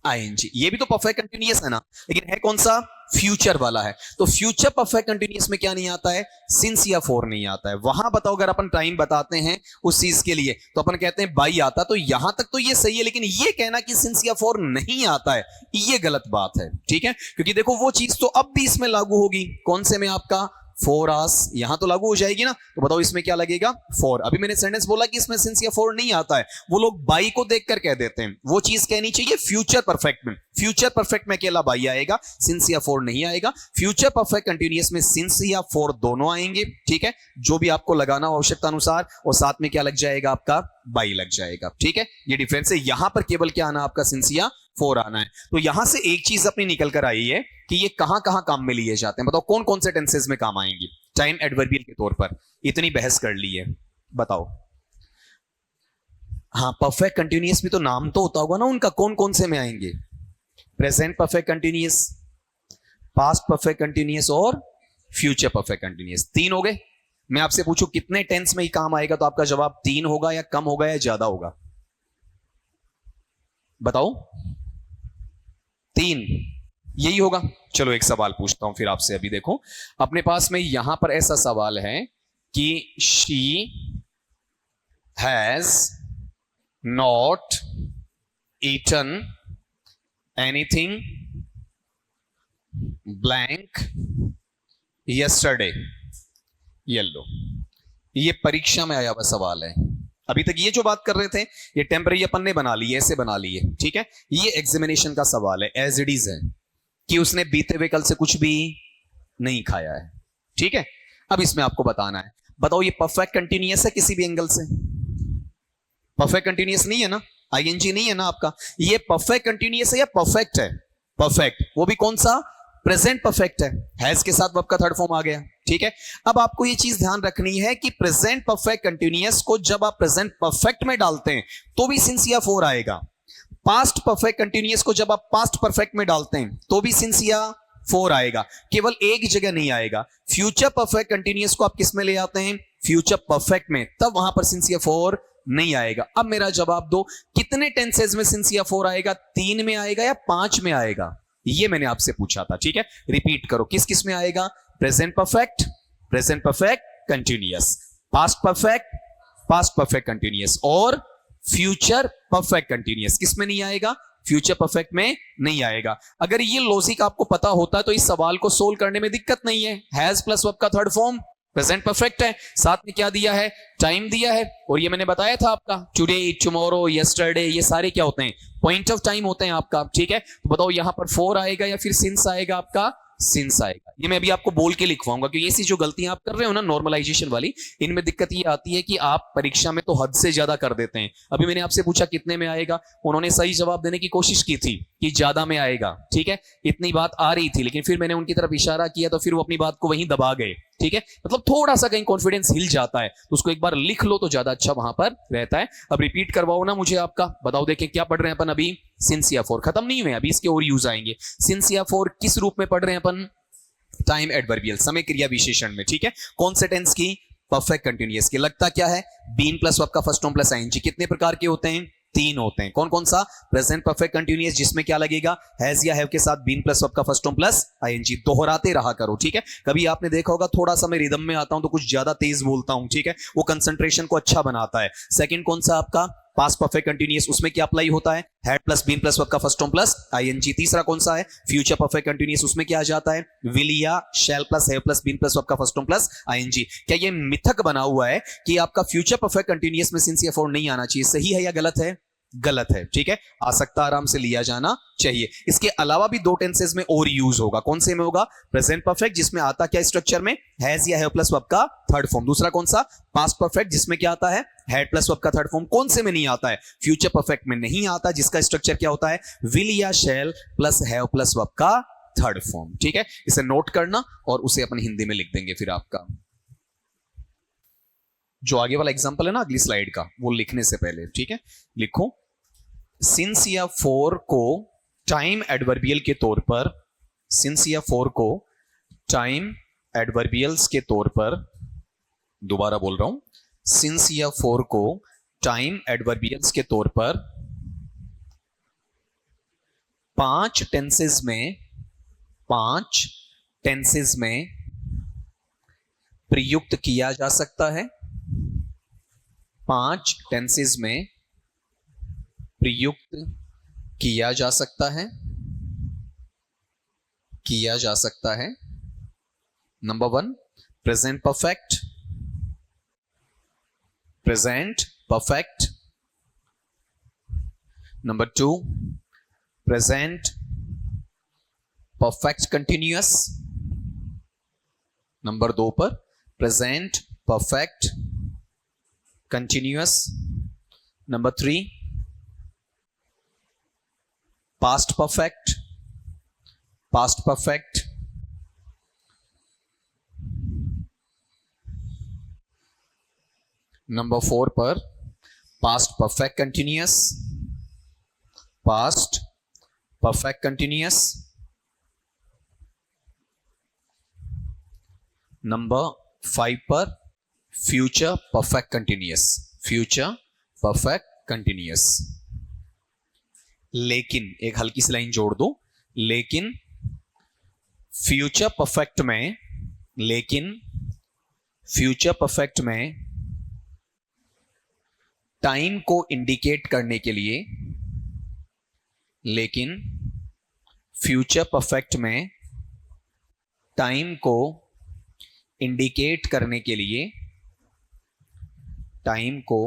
आईएनजी, ये भी तो परफेक्ट कंटीन्यूअस है ना, लेकिन है कौन सा, फ्यूचर वाला है। तो फ्यूचर परफेक्ट कंटीन्यूअस में क्या नहीं आता है, सिंस या फॉर नहीं आता है। वहां बताओ अगर अपन टाइम बताते हैं उस चीज के लिए तो अपन कहते हैं बाई आता, तो यहां तक तो ये सही है, लेकिन ये कहना कि सिंस या फॉर नहीं आता है, ये गलत बात है, ठीक है। क्योंकि देखो वो चीज तो अब भी इसमें लागू होगी, कौन से में, आपका 4 आवर्स, यहां तो लागू हो जाएगी ना। तो बताओ इसमें क्या लगेगा, 4। अभी मैंने सेंटेंस बोला कि इसमें सिंस या फॉर नहीं आता है, वो लोग बाई को देखकर कह देते हैं, वो चीज कहनी चाहिए फ्यूचर परफेक्ट में। फ्यूचर परफेक्ट में अकेला बाई आएगा, सिंस या फॉर नहीं आएगा। फ्यूचर परफेक्ट कंटीन्यूअस में सिंस या फॉर दोनों आएंगे, ठीक है, जो भी आपको लगाना हो आवश्यकता अनुसार, और साथ में क्या लग जाएगा, आपका बाई लग जाएगा, ठीक है। ये डिफरेंस है, यहां पर केवल क्या आना, आपका सिंस या फॉर आना है। तो यहां से एक चीज अपनी निकल कर आई है कि ये कहां कहां काम में लिए जाते हैं। बताओ कौन कौन से टेंसेस में काम आएंगे टाइम एडवर्बियल के तौर पर, इतनी बहस कर ली है, बताओ। हाँ, परफेक्ट कंटीन्यूअस भी तो नाम तो होता होगा ना उनका, कौन कौन से में आएंगे, present perfect continuous, past perfect continuous और फ्यूचर परफेक्ट कंटीन्यूअस। 3 हो गए। मैं आपसे पूछूं कितने टेंस में ही काम आएगा, तो आपका जवाब 3 होगा, या कम होगा, या ज्यादा होगा, बताओ। 3 यही होगा। चलो एक सवाल पूछता हूं फिर आपसे। अभी देखो अपने पास में यहां पर ऐसा सवाल है कि she has not eaten anything blank yesterday, yellow. ये परीक्षा में आया हुआ सवाल है। अभी तक ये जो बात कर रहे थे ये टेम्पररी अपन ने बना ली है, ऐसे बना ली है, ठीक है। ये एग्जामिनेशन का सवाल है, एज इट इज है कि उसने बीते हुए कल से कुछ भी नहीं खाया है, ठीक है। अब इसमें आपको बताना है, बताओ ये परफेक्ट कंटीन्यूअस है किसी भी एंगल से, परफेक्ट कंटीन्यूअस नहीं है ना, आईएनजी नहीं है ना आपका। ये परफेक्ट कंटीन्यूअस है या परफेक्ट है, परफेक्ट, वो भी कौन सा, प्रेजेंट परफेक्ट है, हैज के साथ वर्ब का थर्ड फॉर्म आ गया, ठीक है। अब आपको ये चीज ध्यान रखनी है कि प्रेजेंट परफेक्ट कंटीन्यूअस को जब आप प्रेजेंट परफेक्ट में डालते हैं तो भी सिंस या फॉर आएगा। पास्ट परफेक्ट कंटीन्यूअस को जब आप पास्ट परफेक्ट में डालते हैं तो भी सिंस या फॉर आएगा, केवल एक जगह नहीं आएगा। फ्यूचर परफेक्ट कंटीन्यूअस को आप किस में ले आते हैं, फ्यूचर परफेक्ट में, तब वहां पर सिंस या फॉर नहीं आएगा। अब मेरा जवाब दो, कितने टेंसेस में सिंस या फॉर आएगा, 3 में आएगा या 5 में आएगा, ये मैंने आपसे पूछा था, ठीक है। रिपीट करो, किस किस में आएगा, present perfect continuous, past perfect continuous, और फ्यूचर परफेक्ट कंटीन्यूअस। किस में नहीं आएगा, फ्यूचर परफेक्ट में नहीं आएगा। अगर ये लॉजिक आपको पता होता तो इस सवाल को सोल्व करने में दिक्कत नहीं है। हैज प्लस वर्ब का थर्ड फॉर्म प्रेजेंट परफेक्ट है, साथ में क्या दिया है, टाइम दिया है, और ये मैंने बताया था आपका टुडे, टुमारो, यस्टरडे, ये सारे क्या होते हैं, पॉइंट ऑफ टाइम होते हैं आपका, ठीक है। तो बताओ यहां पर फॉर आएगा या फिर सिंस आएगा, आपका सिंस आएगा। ये मैं अभी आपको बोल के लिखवाऊंगा, क्योंकि ऐसी जो गलतियां आप कर रहे हो ना नॉर्मलाइजेशन वाली, इनमें दिक्कत ये आती है कि आप परीक्षा में तो हद से ज्यादा कर देते हैं। अभी मैंने आपसे पूछा कितने में आएगा, उन्होंने सही जवाब देने की कोशिश की थी कि ज्यादा में आएगा, ठीक है, इतनी बात आ रही थी, लेकिन फिर मैंने उनकी तरफ इशारा किया तो फिर वो अपनी बात को वहीं दबा गए। ठीक है, मतलब थोड़ा सा कहीं कॉन्फिडेंस हिल जाता है तो उसको एक बार लिख लो तो ज्यादा अच्छा वहां पर रहता है। अब रिपीट करवाओ ना मुझे आपका, बताओ देखें क्या पढ़ रहे हैं अपन अभी। सिंस या फॉर खत्म नहीं हुए, अभी इसके और यूज आएंगे। सिंस या फॉर किस रूप में पढ़ रहे हैं अपन? टाइम एडवर्बियल, समय क्रिया विशेषण में, ठीक है। कौन से टेंस की? परफेक्ट कंटिन्यूअस की। लगता क्या है? बीन प्लस वर्ब का फर्स्ट फॉर्म प्लस आईएनजी। कितने प्रकार के होते हैं? 3 होते हैं। कौन कौन सा? प्रेजेंट परफेक्ट कंटिन्यूअस, जिसमें क्या लगेगा? हैज या हैव के साथ बीन प्लस वर्ब का फर्स्ट फॉर्म प्लस आईएनजी। दोहराते रहा करो, ठीक है। कभी आपने देखा होगा थोड़ा सा मैं रिदम में आता हूं तो कुछ ज्यादा तेज बोलता हूं, ठीक है, वो कंसंट्रेशन को अच्छा बनाता है। सेकंड कौन सा आपका? पास्ट परफेक्ट कंटिन्यूअस, उसमें क्या अप्लाई होता है? Had plus been plus verb का फर्स्ट फॉर्म प्लस आईएनजी। तीसरा कौन सा है? फ्यूचर परफेक्ट कंटिन्यूअस, उसमें क्या आ जाता है? विल या shall plus have plus been plus verb का फर्स्ट फॉर्म प्लस आईएनजी। क्या ये मिथक बना हुआ है कि आपका फ्यूचर परफेक्ट कंटिन्यूअस में सिंस या फॉर नहीं आना चाहिए? सही है या गलत है? गलत है, ठीक है। आ सकता, आराम से लिया जाना चाहिए। इसके अलावा भी 2 टेंसेस में और यूज होगा। कौन से में होगा? प्रेजेंट परफेक्ट, जिसमें आता क्या स्ट्रक्चर में? हैज या हैव प्लस वर्ब का थर्ड फॉर्म। दूसरा कौन सा? पास्ट परफेक्ट, जिसमें क्या आता है? हैड प्लस वर्ब का थर्ड फॉर्म। कौन से में नहीं आता है? फ्यूचर परफेक्ट में नहीं आता, जिसका स्ट्रक्चर क्या होता है? विल या shall plus have plus verb का थर्ड फॉर्म, ठीक है। इसे नोट करना और उसे अपन हिंदी में लिख देंगे फिर आपका। जो आगे वाला एग्जांपल है ना अगली स्लाइड का, वो लिखने से पहले, ठीक है, लिखो सिंस या फॉर को टाइम एडवर्बियल के तौर पर, सिंस या फॉर को टाइम एडवर्बियल्स के तौर पर, दोबारा बोल रहा हूं, सिंस या फॉर को टाइम एडवर्बियल्स के तौर पर 5 टेंसेस में, 5 टेंसेस में प्रयुक्त किया जा सकता है। 5 टेंसेस में प्रयुक्त किया जा सकता है, किया जा सकता है। Number 1 present perfect, present perfect. Number 2 present perfect continuous. Number 2 पर present perfect continuous. Number 3 past perfect, past perfect. Number 4 पर past perfect continuous, past perfect continuous. Number 5 पर future perfect continuous, future perfect continuous. लेकिन एक हल्की सी line जोड़ दो, लेकिन future perfect में, लेकिन फ्यूचर परफेक्ट में टाइम को इंडिकेट करने के लिए, लेकिन फ्यूचर परफेक्ट में टाइम को इंडिकेट करने के लिए, टाइम को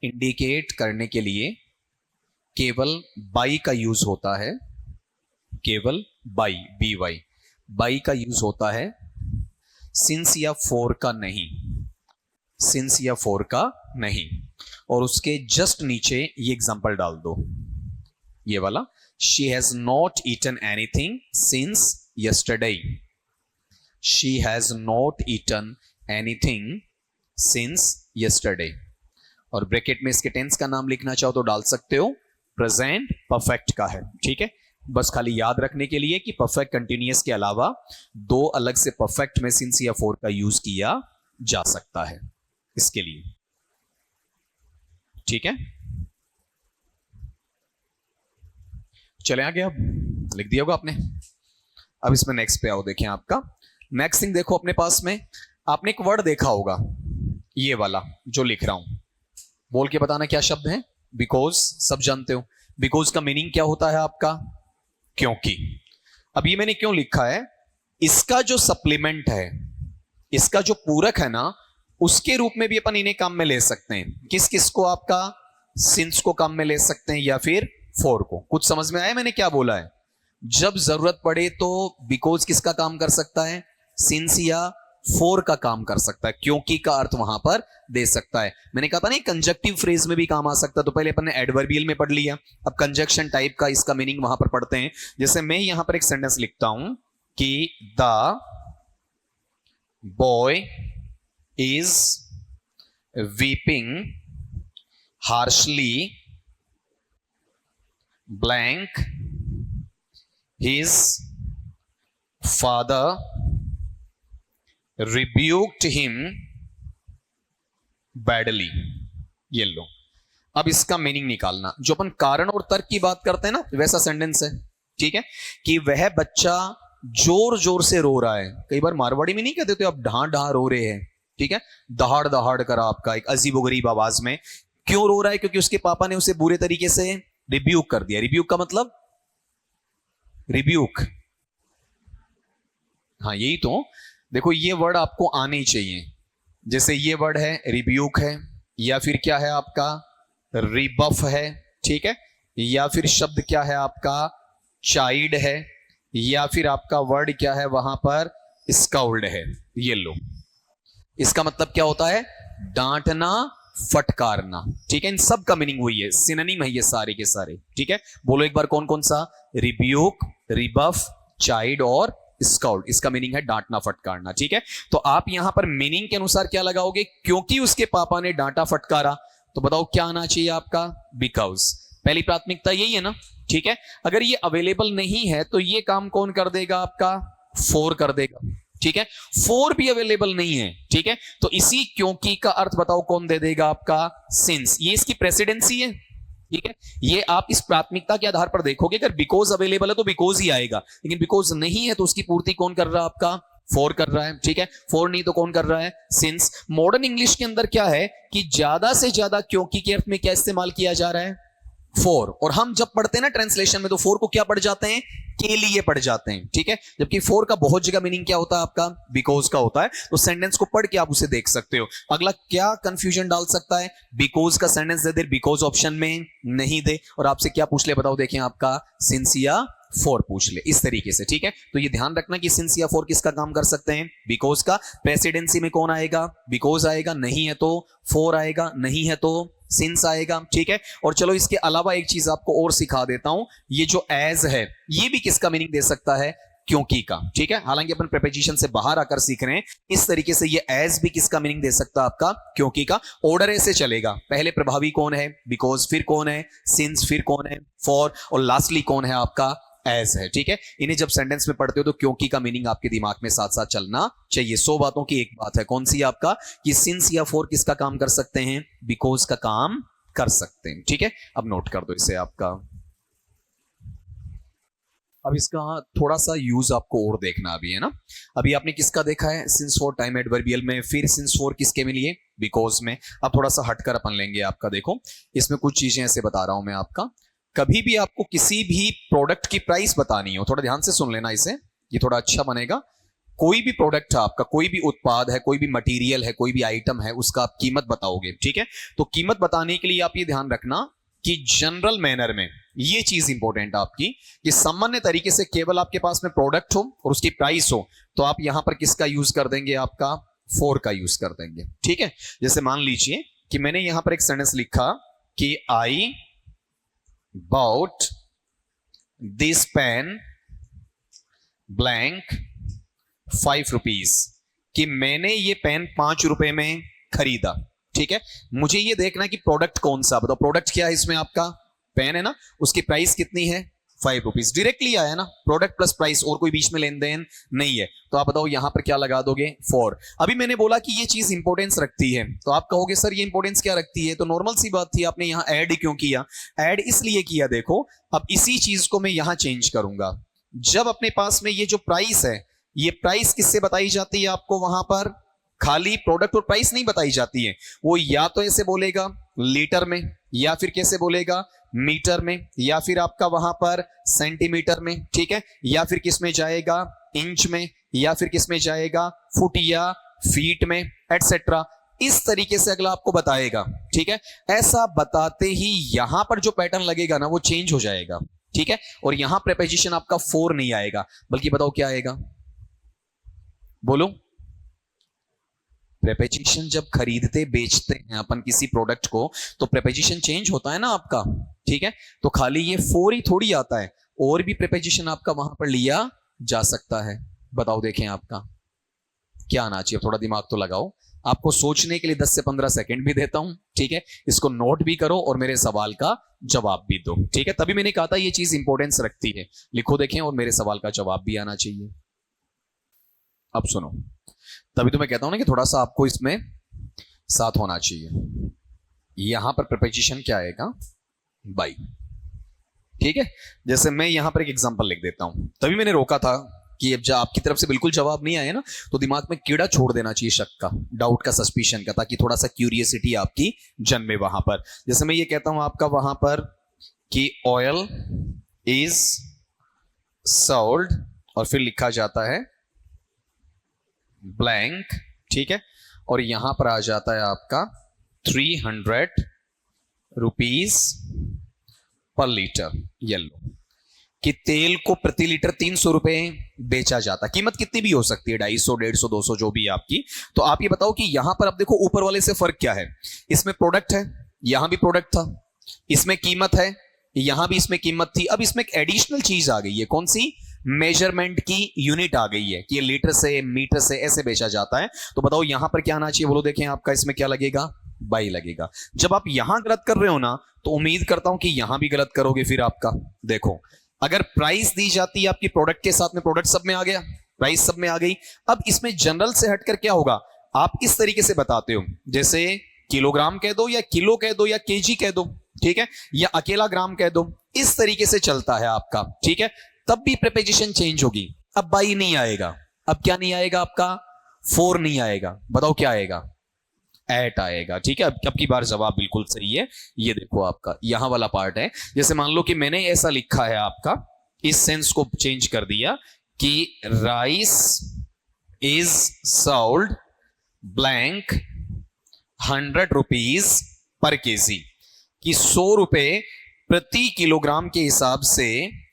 इंडिकेट करने के लिए केवल बाई का यूज होता है, केवल बाई, बी वाई, बाई का यूज होता है, सिंस या फॉर का नहीं, सिंस या फॉर का नहीं। और उसके जस्ट नीचे ये एग्जांपल डाल दो, ये वाला, she has not eaten anything since yesterday, she has not eaten anything since yesterday. और ब्रैकेट में इसके टेंस का नाम लिखना चाहो तो डाल सकते हो, प्रेजेंट परफेक्ट का है, ठीक है। बस खाली याद रखने के लिए कि परफेक्ट कंटिन्यूअस के अलावा 2 अलग से परफेक्ट में सिंस या फॉर का यूज किया जा सकता है इसके लिए, ठीक है। चले आगे, अब लिख दिया होगा आपने। अब इसमें नेक्स्ट पे आओ, देखें आपका नेक्स्ट थिंग देखो अपने पास में, आपने एक वर्ड देखा होगा, ये वाला जो लिख रहा हूं, बोल के बताना क्या शब्द है? बिकॉज, सब जानते हो। बिकॉज का मीनिंग क्या होता है आपका? क्योंकि। अब ये मैंने क्यों लिखा है? इसका जो सप्लीमेंट है, इसका जो पूरक है ना, उसके रूप में भी अपन इन्हें काम में ले सकते हैं। किस किस को? आपका सिंस को काम में ले सकते हैं या फिर फॉर को। कुछ समझ में आया मैंने क्या बोला है? जब जरूरत पड़े तो बिकॉज किसका काम कर सकता है? सिंस या फॉर का काम कर सकता है, क्योंकि का अर्थ वहां पर दे सकता है। मैंने कहा था ना कंजक्टिव फ्रेज में भी काम आ सकता है, तो पहले अपन ने एडवर्बियल में पढ़ लिया, अब कंजक्शन टाइप का इसका मीनिंग वहां पर पढ़ते हैं। जैसे मैं यहां पर एक सेंटेंस लिखता हूं कि the boy is weeping harshly blank his father rebuked him badly। ये लो, अब इसका मीनिंग निकालना। जो अपन कारण और तर्क की बात करते हैं ना, वैसा सेंटेंस है, ठीक है, कि वह बच्चा जोर जोर से रो रहा है। कई बार मारवाड़ी में नहीं कहते तो आप ढां ढां रो रहे हैं, ठीक है, दहाड़ दहाड़ कर आपका एक अजीबोगरीब आवाज में। क्यों रो रहा है? क्योंकि उसके पापा ने उसे बुरे तरीके से रिब्यूक कर दिया। रिब्यूक का मतलब, रिब्यूक, हाँ यही तो। देखो ये वर्ड आपको आने ही चाहिए। जैसे ये वर्ड है रिब्यूक है, या फिर क्या है आपका रिबफ है, ठीक है, या फिर शब्द क्या है आपका चाइल्ड है, या फिर आपका वर्ड क्या है वहां पर स्काउल्ड है। ये लो, इसका मतलब क्या होता है? डांटना, फटकारना, ठीक है। इन सब का मीनिंग वही है, सिनोनिम है ये सारे के सारे, ठीक है। बोलो एक बार कौन कौन सा? रिब्यूक, रिबफ, चाइल्ड और स्काउल्ड। इसका मीनिंग है डांटना, फटकारना, ठीक है। तो आप यहां पर मीनिंग के अनुसार क्या लगाओगे? क्योंकि उसके पापा ने डांटा फटकारा, तो बताओ क्या आना चाहिए आपका? बिकॉज। पहली प्राथमिकता यही है ना, ठीक है। अगर ये अवेलेबल नहीं है तो ये काम कौन कर देगा आपका? फॉर कर देगा, ठीक है। फॉर भी अवेलेबल नहीं है, ठीक है, तो इसी क्योंकि का अर्थ बताओ कौन दे देगा आपका? सिंस। ये इसकी प्रेसिडेंसी है, ठीक है। ये आप इस प्राथमिकता के आधार पर देखोगे, अगर बिकॉज अवेलेबल है तो बिकॉज ही आएगा, लेकिन बिकॉज नहीं है तो उसकी पूर्ति कौन कर रहा है आपका? फॉर कर रहा है, ठीक है। फॉर नहीं तो कौन कर रहा है? सिंस। मॉडर्न इंग्लिश के अंदर क्या है कि ज्यादा से ज्यादा क्योंकि के अर्थ में क्या इस्तेमाल किया जा रहा है? फॉर। और हम जब पढ़ते हैं ना ट्रांसलेशन में, तो फॉर को क्या पढ़ जाते हैं? के लिए पढ़ जाते हैं, ठीक है। जबकि फॉर का बहुत जगह मीनिंग क्या होता है आपका? बिकॉज का होता है। तो सेंटेंस को पढ़ के आप उसे देख सकते हो। अगला क्या कंफ्यूजन डाल सकता है? बिकॉज का sentence they they, because option में नहीं दे, और आपसे क्या पूछ ले बताओ? देखें आपका सिंस या फॉर पूछ ले, इस तरीके से, ठीक है। तो ये ध्यान रखना कि सिंस या फॉर किसका काम कर सकते हैं? बिकॉज का। प्रेसिडेंसी में कौन आएगा? बिकॉज आएगा, नहीं है तो फॉर आएगा, नहीं है तो सिंस आएगा, ठीक है। और चलो इसके अलावा एक चीज आपको और सिखा देता हूं, ये जो एज है ये भी किसका मीनिंग दे सकता है? क्योंकि का, ठीक है। हालांकि अपन प्रीपोजिशन से बाहर आकर सीख रहे हैं, इस तरीके से ये एज भी किसका मीनिंग दे सकता है आपका? क्योंकि का। ऑर्डर ऐसे चलेगा, पहले प्रभावी कौन है? बिकॉज, फिर कौन है? सिंस, फिर कौन है? फॉर, और लास्टली कौन है आपका? एज है, ठीक है। इन्हें जब सेंटेंस में पढ़ते हो तो क्योंकि का मीनिंग आपके दिमाग में साथ साथ चलना चाहिए। 100 बातों की एक बात है, कौन सी? आपका कि सिंस या फॉर किसका काम कर सकते हैं? बिकॉज का काम कर सकते हैं, ठीक है। अब नोट कर दो इसे आपका। अब इसका थोड़ा सा यूज आपको और देखना अभी, है ना। अभी आपने किसका देखा है? सिंस फॉर टाइम एडवर्बियल में, फिर सिंस फॉर किसके में लिए? बिकॉज में। अब थोड़ा सा हटकर अपन लेंगे आपका, देखो इसमें कुछ चीजें ऐसे बता रहा हूं मैं आपका। कभी भी आपको किसी भी प्रोडक्ट की प्राइस बतानी हो, थोड़ा ध्यान से सुन लेना इसे, ये थोड़ा अच्छा बनेगा। कोई भी प्रोडक्ट है आपका, कोई भी उत्पाद है, कोई भी मटेरियल है, कोई भी आइटम है, उसका आप कीमत बताओगे, ठीक है। तो कीमत बताने के लिए आप ये ध्यान रखना कि जनरल मैनर में ये चीज इंपॉर्टेंट आपकी, कि सामान्य तरीके से केवल आपके पास में प्रोडक्ट हो और उसकी प्राइस हो, तो आप यहां पर किसका यूज कर देंगे? आपका फॉर का यूज कर देंगे, ठीक है। जैसे मान लीजिए कि मैंने यहां पर एक सेंटेंस लिखा कि आई bought this pen blank 5 rupees, कि मैंने ये पेन 5 रुपए में खरीदा, ठीक है। मुझे ये देखना कि प्रोडक्ट कौन सा, बताओ प्रोडक्ट क्या है इसमें? आपका पेन है ना, उसकी प्राइस कितनी है? 5 रुपीज। डायरेक्टली आया ना, प्रोडक्ट प्लस प्राइस, और कोई बीच में लेन देन नहीं है। तो आप बताओ यहां पर क्या लगा दोगे? फॉर। अभी मैंने बोला कि ये चीज इंपॉर्टेंस रखती है, तो आप कहोगे सर ये इंपॉर्टेंस क्या रखती है? तो नॉर्मल सी बात थी, आपने यहां ऐड क्यों किया? ऐड इसलिए किया, देखो अब इसी चीज को मैं यहां चेंज करूंगा। जब अपने पास में ये जो प्राइस है, ये प्राइस किससे बताई जाती है आपको? वहां पर खाली प्रोडक्ट और प्राइस नहीं बताई जाती है, वो या तो ऐसे बोलेगा लीटर में, या फिर कैसे बोलेगा? मीटर में, या फिर आपका वहां पर सेंटीमीटर में, ठीक है, या फिर किस में जाएगा? इंच में, या फिर किस में जाएगा? फुट या फीट में, एटसेट्रा। इस तरीके से अगला आपको बताएगा, ठीक है। ऐसा बताते ही यहां पर जो पैटर्न लगेगा ना, वो चेंज हो जाएगा, ठीक है। और यहां प्रीपोजिशन आपका फॉर नहीं आएगा, बल्कि बताओ क्या आएगा? बोलो। प्रीपोजिशन जब खरीदते बेचते हैं अपन किसी प्रोडक्ट को, तो प्रीपोजिशन चेंज होता है ना आपका, ठीक है। तो खाली ये फॉर ही थोड़ी आता है, और भी प्रीपोजिशन आपका वहां पर लिया जा सकता है। बताओ देखें आपका, क्या आना चाहिए? थोड़ा दिमाग तो लगाओ, आपको सोचने के लिए 10 से 15 सेकंड भी देता हूं, ठीक है? इसको नोट भी करो और मेरे सवाल का जवाब भी दो, ठीक है? तभी मैंने कहा था ये चीज इंपॉर्टेंस रखती है। लिखो देखें, और मेरे सवाल का जवाब भी आना चाहिए। अब सुनो, तभी तो मैं कहता हूं ना कि थोड़ा सा आपको इसमें साथ होना चाहिए। यहां पर प्रीपोजिशन क्या आएगा? बाई, ठीक है? जैसे मैं यहां पर एक एग्जांपल लिख देता हूं, तभी मैंने रोका था कि अब जब आपकी तरफ से बिल्कुल जवाब नहीं आया ना, तो दिमाग में कीड़ा छोड़ देना चाहिए, शक का, डाउट का, सस्पिशन का, ताकि थोड़ा सा क्यूरियसिटी आपकी जन्मे वहां पर। जैसे मैं ये कहता हूं आपका वहां पर कि ऑयल इज सोल्ड, और फिर लिखा जाता है ब्लैंक, ठीक है? और यहां पर आ जाता है आपका 300 रुपीज पर लीटर येलो, कि तेल को प्रति लीटर 300 रुपए बेचा जाता है। कीमत कितनी भी हो सकती है, 250, 150, 200, जो भी आपकी। तो आप ये बताओ कि यहां पर अब देखो ऊपर वाले से फर्क क्या है? इसमें प्रोडक्ट है, यहां भी प्रोडक्ट था, इसमें कीमत है, यहां भी इसमें कीमत थी। अब इसमें एक एडिशनल चीज आ गई है, कौन सी? मेजरमेंट की यूनिट आ गई है कि ये लीटर से, मीटर से ऐसे बेचा जाता है। तो बताओ यहां पर क्या आना चाहिए? बोलो देखें, आपका इसमें क्या लगेगा? बाई लगेगा। जब आप यहां गलत कर रहे हो ना, तो उम्मीद करता हूं कि यहां भी गलत करोगे। फिर आपका देखो, अगर प्राइस दी जाती है आपकी प्रोडक्ट के साथ में, प्रोडक्ट सब में आ गया, प्राइस सब में आ गई। अब इसमें जनरल से हटकर क्या होगा? आप इस तरीके से बताते हो, जैसे किलोग्राम कह दो, या किलो कह दो, या केजी कह दो, ठीक है? या अकेला ग्राम कह दो, इस तरीके से चलता है आपका, ठीक है? तब भी प्रीपोजिशन चेंज होगी। अब बाई नहीं आएगा, अब क्या नहीं आएगा आपका? फोर नहीं आएगा। बताओ क्या आएगा? एट आएगा, ठीक है? अब की बार जवाब बिल्कुल सही है। ये देखो आपका यहां वाला पार्ट है। जैसे मान लो कि मैंने ऐसा लिखा है आपका, इस सेंस को चेंज कर दिया कि rice is sold blank 100 rupees per KG, कि 100 रुपए प्रति किलोग्राम के हिसाब से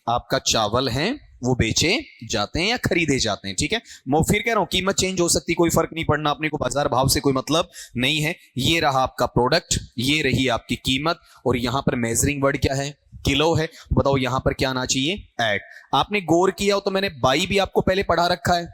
आपका चावल है वो बेचे जाते हैं या खरीदे जाते हैं, ठीक है? मैं फिर कह रहा हूं कीमत चेंज हो सकती, कोई फर्क नहीं पड़ना, अपने को बाजार भाव से कोई मतलब नहीं है। ये रहा आपका प्रोडक्ट, ये रही आपकी कीमत, और यहां पर मेजरिंग वर्ड क्या है? किलो है। बताओ यहां पर क्या आना चाहिए? एट। आपने गौर किया हो तो मैंने बाई भी आपको पहले पढ़ा रखा है,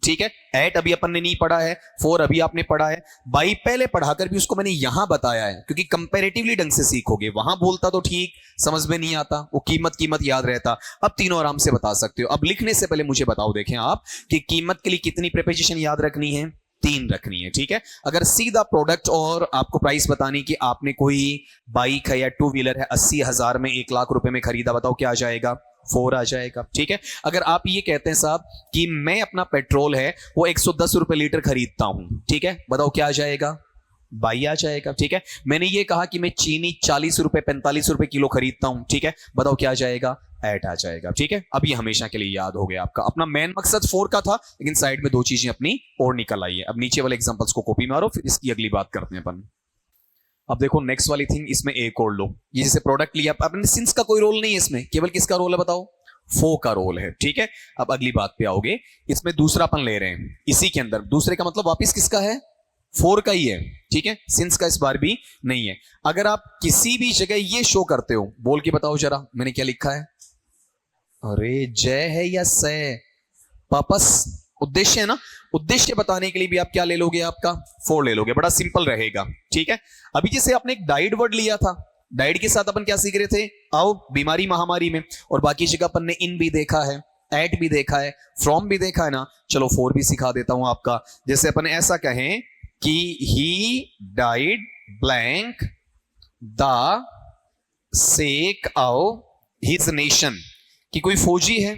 ठीक है? एट अभी अपन ने नहीं पढ़ा है, फोर अभी आपने पढ़ा है, बाई पहले पढ़ाकर भी उसको मैंने यहां बताया है, क्योंकि कंपैरेटिवली ढंग से सीखोगे। वहां बोलता तो ठीक, समझ में नहीं आता, वो कीमत याद रहता। अब तीनों आराम से बता सकते हो। अब लिखने से पहले मुझे बताओ, देखें आप, कि कीमत के लिए कितनी प्रीपोजिशन याद रखनी है? 3 रखनी है, ठीक है? अगर सीधा प्रोडक्ट और आपको प्राइस बतानी कि आपने कोई बाइक है या 2 व्हीलर है 80,000 में 1 लाख रुपए में खरीदा, बताओ क्या आ जाएगा? 4 आ जाएगा, ठीक है? अगर आप ये कहते हैं साहब कि मैं अपना पेट्रोल है वो 110 रुपए लीटर खरीदता हूं, ठीक है? बताओ क्या आ जाएगा? बाई आ जाएगा, ठीक है? मैंने ये कहा कि मैं चीनी 40 रुपए 45 रुपए किलो खरीदता हूं, ठीक है? बताओ क्या आ जाएगा? एट आ जाएगा, ठीक है? अब ये हमेशा के लिए याद हो गया आपका। अपना मेन मकसद 4 का था, लेकिन साइड में 2 चीजें अपनी और निकल आई है। अब नीचे वाले एग्जांपल्स को कॉपी मारो, फिर इसकी अगली बात करते हैं अपन। अब देखो नेक्स्ट वाली थिंग, इसमें एक और लो, ये जैसे प्रोडक्ट लिया आपने, सिंस का कोई रोल नहीं है इसमें, केवल किसका रोल है बताओ? फो का रोल है, ठीक है? अब अगली बात पे आओगे, इसमें दूसरा अपन ले रहे हैं, इसी के अंदर दूसरे का मतलब वापिस किसका है? 4 का ही है, ठीक है? सिंस का इस बार भी नहीं है। अगर आप किसी भी जगह ये शो करते हो, बोल के बताओ जरा, मैंने क्या लिखा है? अरे जय है या से? पर्पस, उद्देश्य है ना? उद्देश्य बताने के लिए भी आप क्या ले लोगे? आपका 4 ले लोगे, बड़ा सिंपल रहेगा, ठीक है? अभी जैसे आपने एक डाइड वर्ड लिया था, डाइड के साथ अपन क्या सीख रहे थे? आओ बीमारी महामारी में, और बाकी जगह अपन ने इन भी देखा है, एट भी देखा है, फ्रॉम भी देखा है ना। चलो 4 भी सिखा देता हूं आपका। जैसे अपन ऐसा कहें कि he died blank the sake of his nation, कि कोई फौजी है,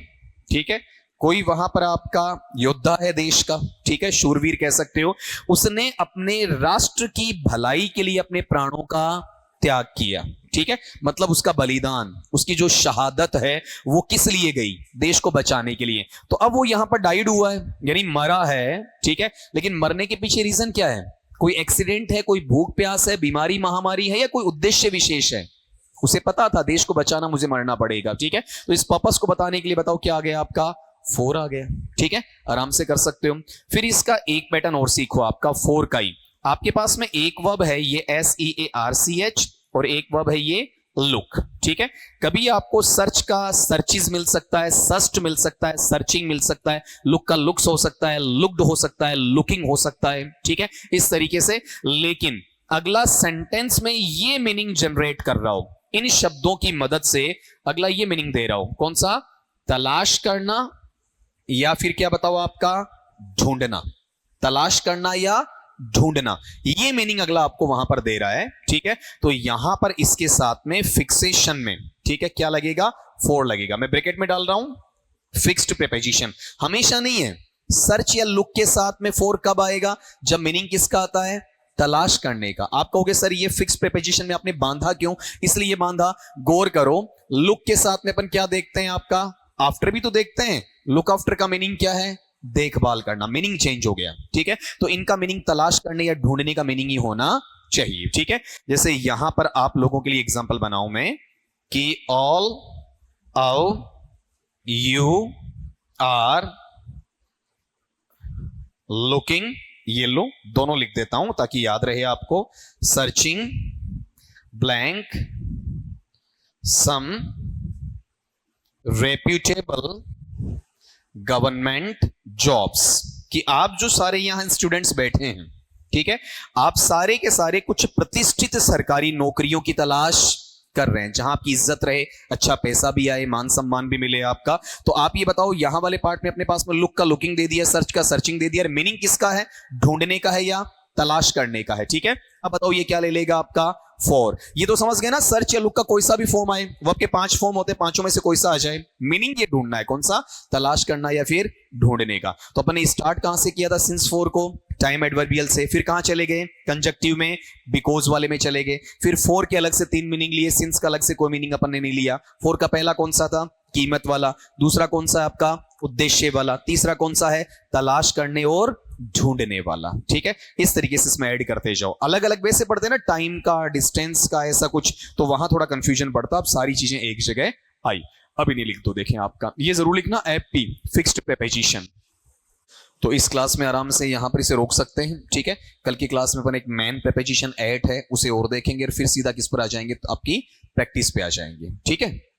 ठीक है? कोई वहां पर आपका योद्धा है देश का, ठीक है? शूरवीर कह सकते हो। उसने अपने राष्ट्र की भलाई के लिए अपने प्राणों का त्याग किया, ठीक है? मतलब उसका बलिदान, उसकी जो शहादत है वो किस लिए गई? देश को बचाने के लिए। तो अब वो यहां पर डाइड हुआ है, यानी मरा है, ठीक है? लेकिन मरने के पीछे रीजन क्या है? कोई एक्सीडेंट है, कोई भूख प्यास है, बीमारी महामारी है, या कोई उद्देश्य विशेष है? उसे पता था देश को बचाना, मुझे मरना पड़ेगा, ठीक है? तो इस पर्पस को बताने के लिए बताओ क्या आ गया आपका? 4 आ गया, ठीक है? आराम से कर सकते हो। फिर इसका एक पैटर्न और सीखो, आपका 4 का ही। आपके पास में एक वर्ब है ये SEARCH, और एक वर्ब है ये लुक, ठीक है। कभी आपको सर्च का सर्चिज मिल सकता है, सर्स्ट मिल सकता है, सर्चिंग मिल सकता है, लुक का लुक्स हो सकता है, लुक्ड हो सकता है, लुकिंग हो सकता है, ठीक है, इस तरीके से। लेकिन अगला सेंटेंस में ये मीनिंग जनरेट कर रहा हूं, इन शब्दों की मदद से अगला ये मीनिंग दे रहा हूं, कौन सा? तलाश करना या फिर क्या बताओ आपका? ढूंढना। तलाश करना या ढूंढना, ये मीनिंग अगला आपको वहां पर दे रहा है, ठीक है। तो यहां पर इसके साथ में फिक्सेशन में, ठीक है, क्या लगेगा? फॉर लगेगा। मैं ब्रैकेट में डाल रहा हूं फिक्स्ड प्रीपोजिशन, हमेशा नहीं है। सर्च या लुक के साथ में फॉर कब आएगा? जब मीनिंग किसका आता है? तलाश करने का। आप कहोगे सर ये फिक्स्ड प्रीपोजिशन में आपने बांधा क्यों? इसलिए बांधा, गौर करो, लुक के साथ में अपन क्या देखते हैं? आपका आफ्टर भी तो देखते हैं। लुक आफ्टर का मीनिंग क्या है? देखभाल करना। मीनिंग चेंज हो गया, ठीक है। तो इनका मीनिंग तलाश करने या ढूंढने का मीनिंग ही होना चाहिए, ठीक है। जैसे यहां पर आप लोगों के लिए एग्जांपल बनाऊं मैं कि all of you are looking, ये लो दोनों लिख देता हूं ताकि याद रहे आपको। सर्चिंग ब्लैंक सम रेप्यूटेबल गवर्नमेंट जॉब्स, कि आप जो सारे यहां स्टूडेंट्स बैठे हैं, ठीक है, आप सारे के सारे कुछ प्रतिष्ठित सरकारी नौकरियों की तलाश कर रहे हैं जहां आपकी इज्जत रहे, अच्छा पैसा भी आए, मान सम्मान भी मिले आपका। तो आप ये बताओ, यहां वाले पार्ट में अपने पास में लुक का लुकिंग दे दिया, सर्च का सर्चिंग दे दिया, मीनिंग किसका है? ढूंढने का है या तलाश करने का है, ठीक है। अब बताओ ये क्या ले लेगा आपका? फॉर। ये तो समझ गए ना, सर्च या लुक का कोई सा भी फॉर्म आए, वो आपके 5 फॉर्म होते हैं, पांचों में से कोई सा आ जाए, मीनिंग ये ढूंढना है, कौन सा? तलाश करना या फिर ढूंढने का। तो अपन ने स्टार्ट कहां से किया था? सिंस फॉर को, टाइम एडवर्बियल से। फिर कहां चले गए? कंजक्टिव में, बिकॉज वाले में चले गए। फिर फॉर के अलग से 3 मीनिंग लिए, सिंस का अलग से कोई मीनिंग अपन ने नहीं लिया। फॉर का पहला कौन सा था? कीमत वाला। दूसरा कौन सा है आपका? उद्देश्य वाला। तीसरा कौन सा है? तलाश करने और ढूंढने वाला, ठीक है। इस तरीके से इसमें ऐड करते जाओ। अलग अलग वे से पढ़ते हैं ना, टाइम का, डिस्टेंस का, ऐसा कुछ, तो वहां थोड़ा कंफ्यूजन पड़ता। अब सारी चीजें एक जगह आई। अब इन्हें लिख दो, देखें आपका ये जरूर लिखना, एपी फिक्स्ड प्रीपोजिशन। तो इस क्लास में आराम से यहां पर इसे रोक सकते हैं, ठीक है। कल की क्लास में अपन एक मेन प्रीपोजिशन ऐड है उसे और देखेंगे और फिर सीधा किस पर आ जाएंगे? तो आपकी प्रैक्टिस पे आ जाएंगे, ठीक है।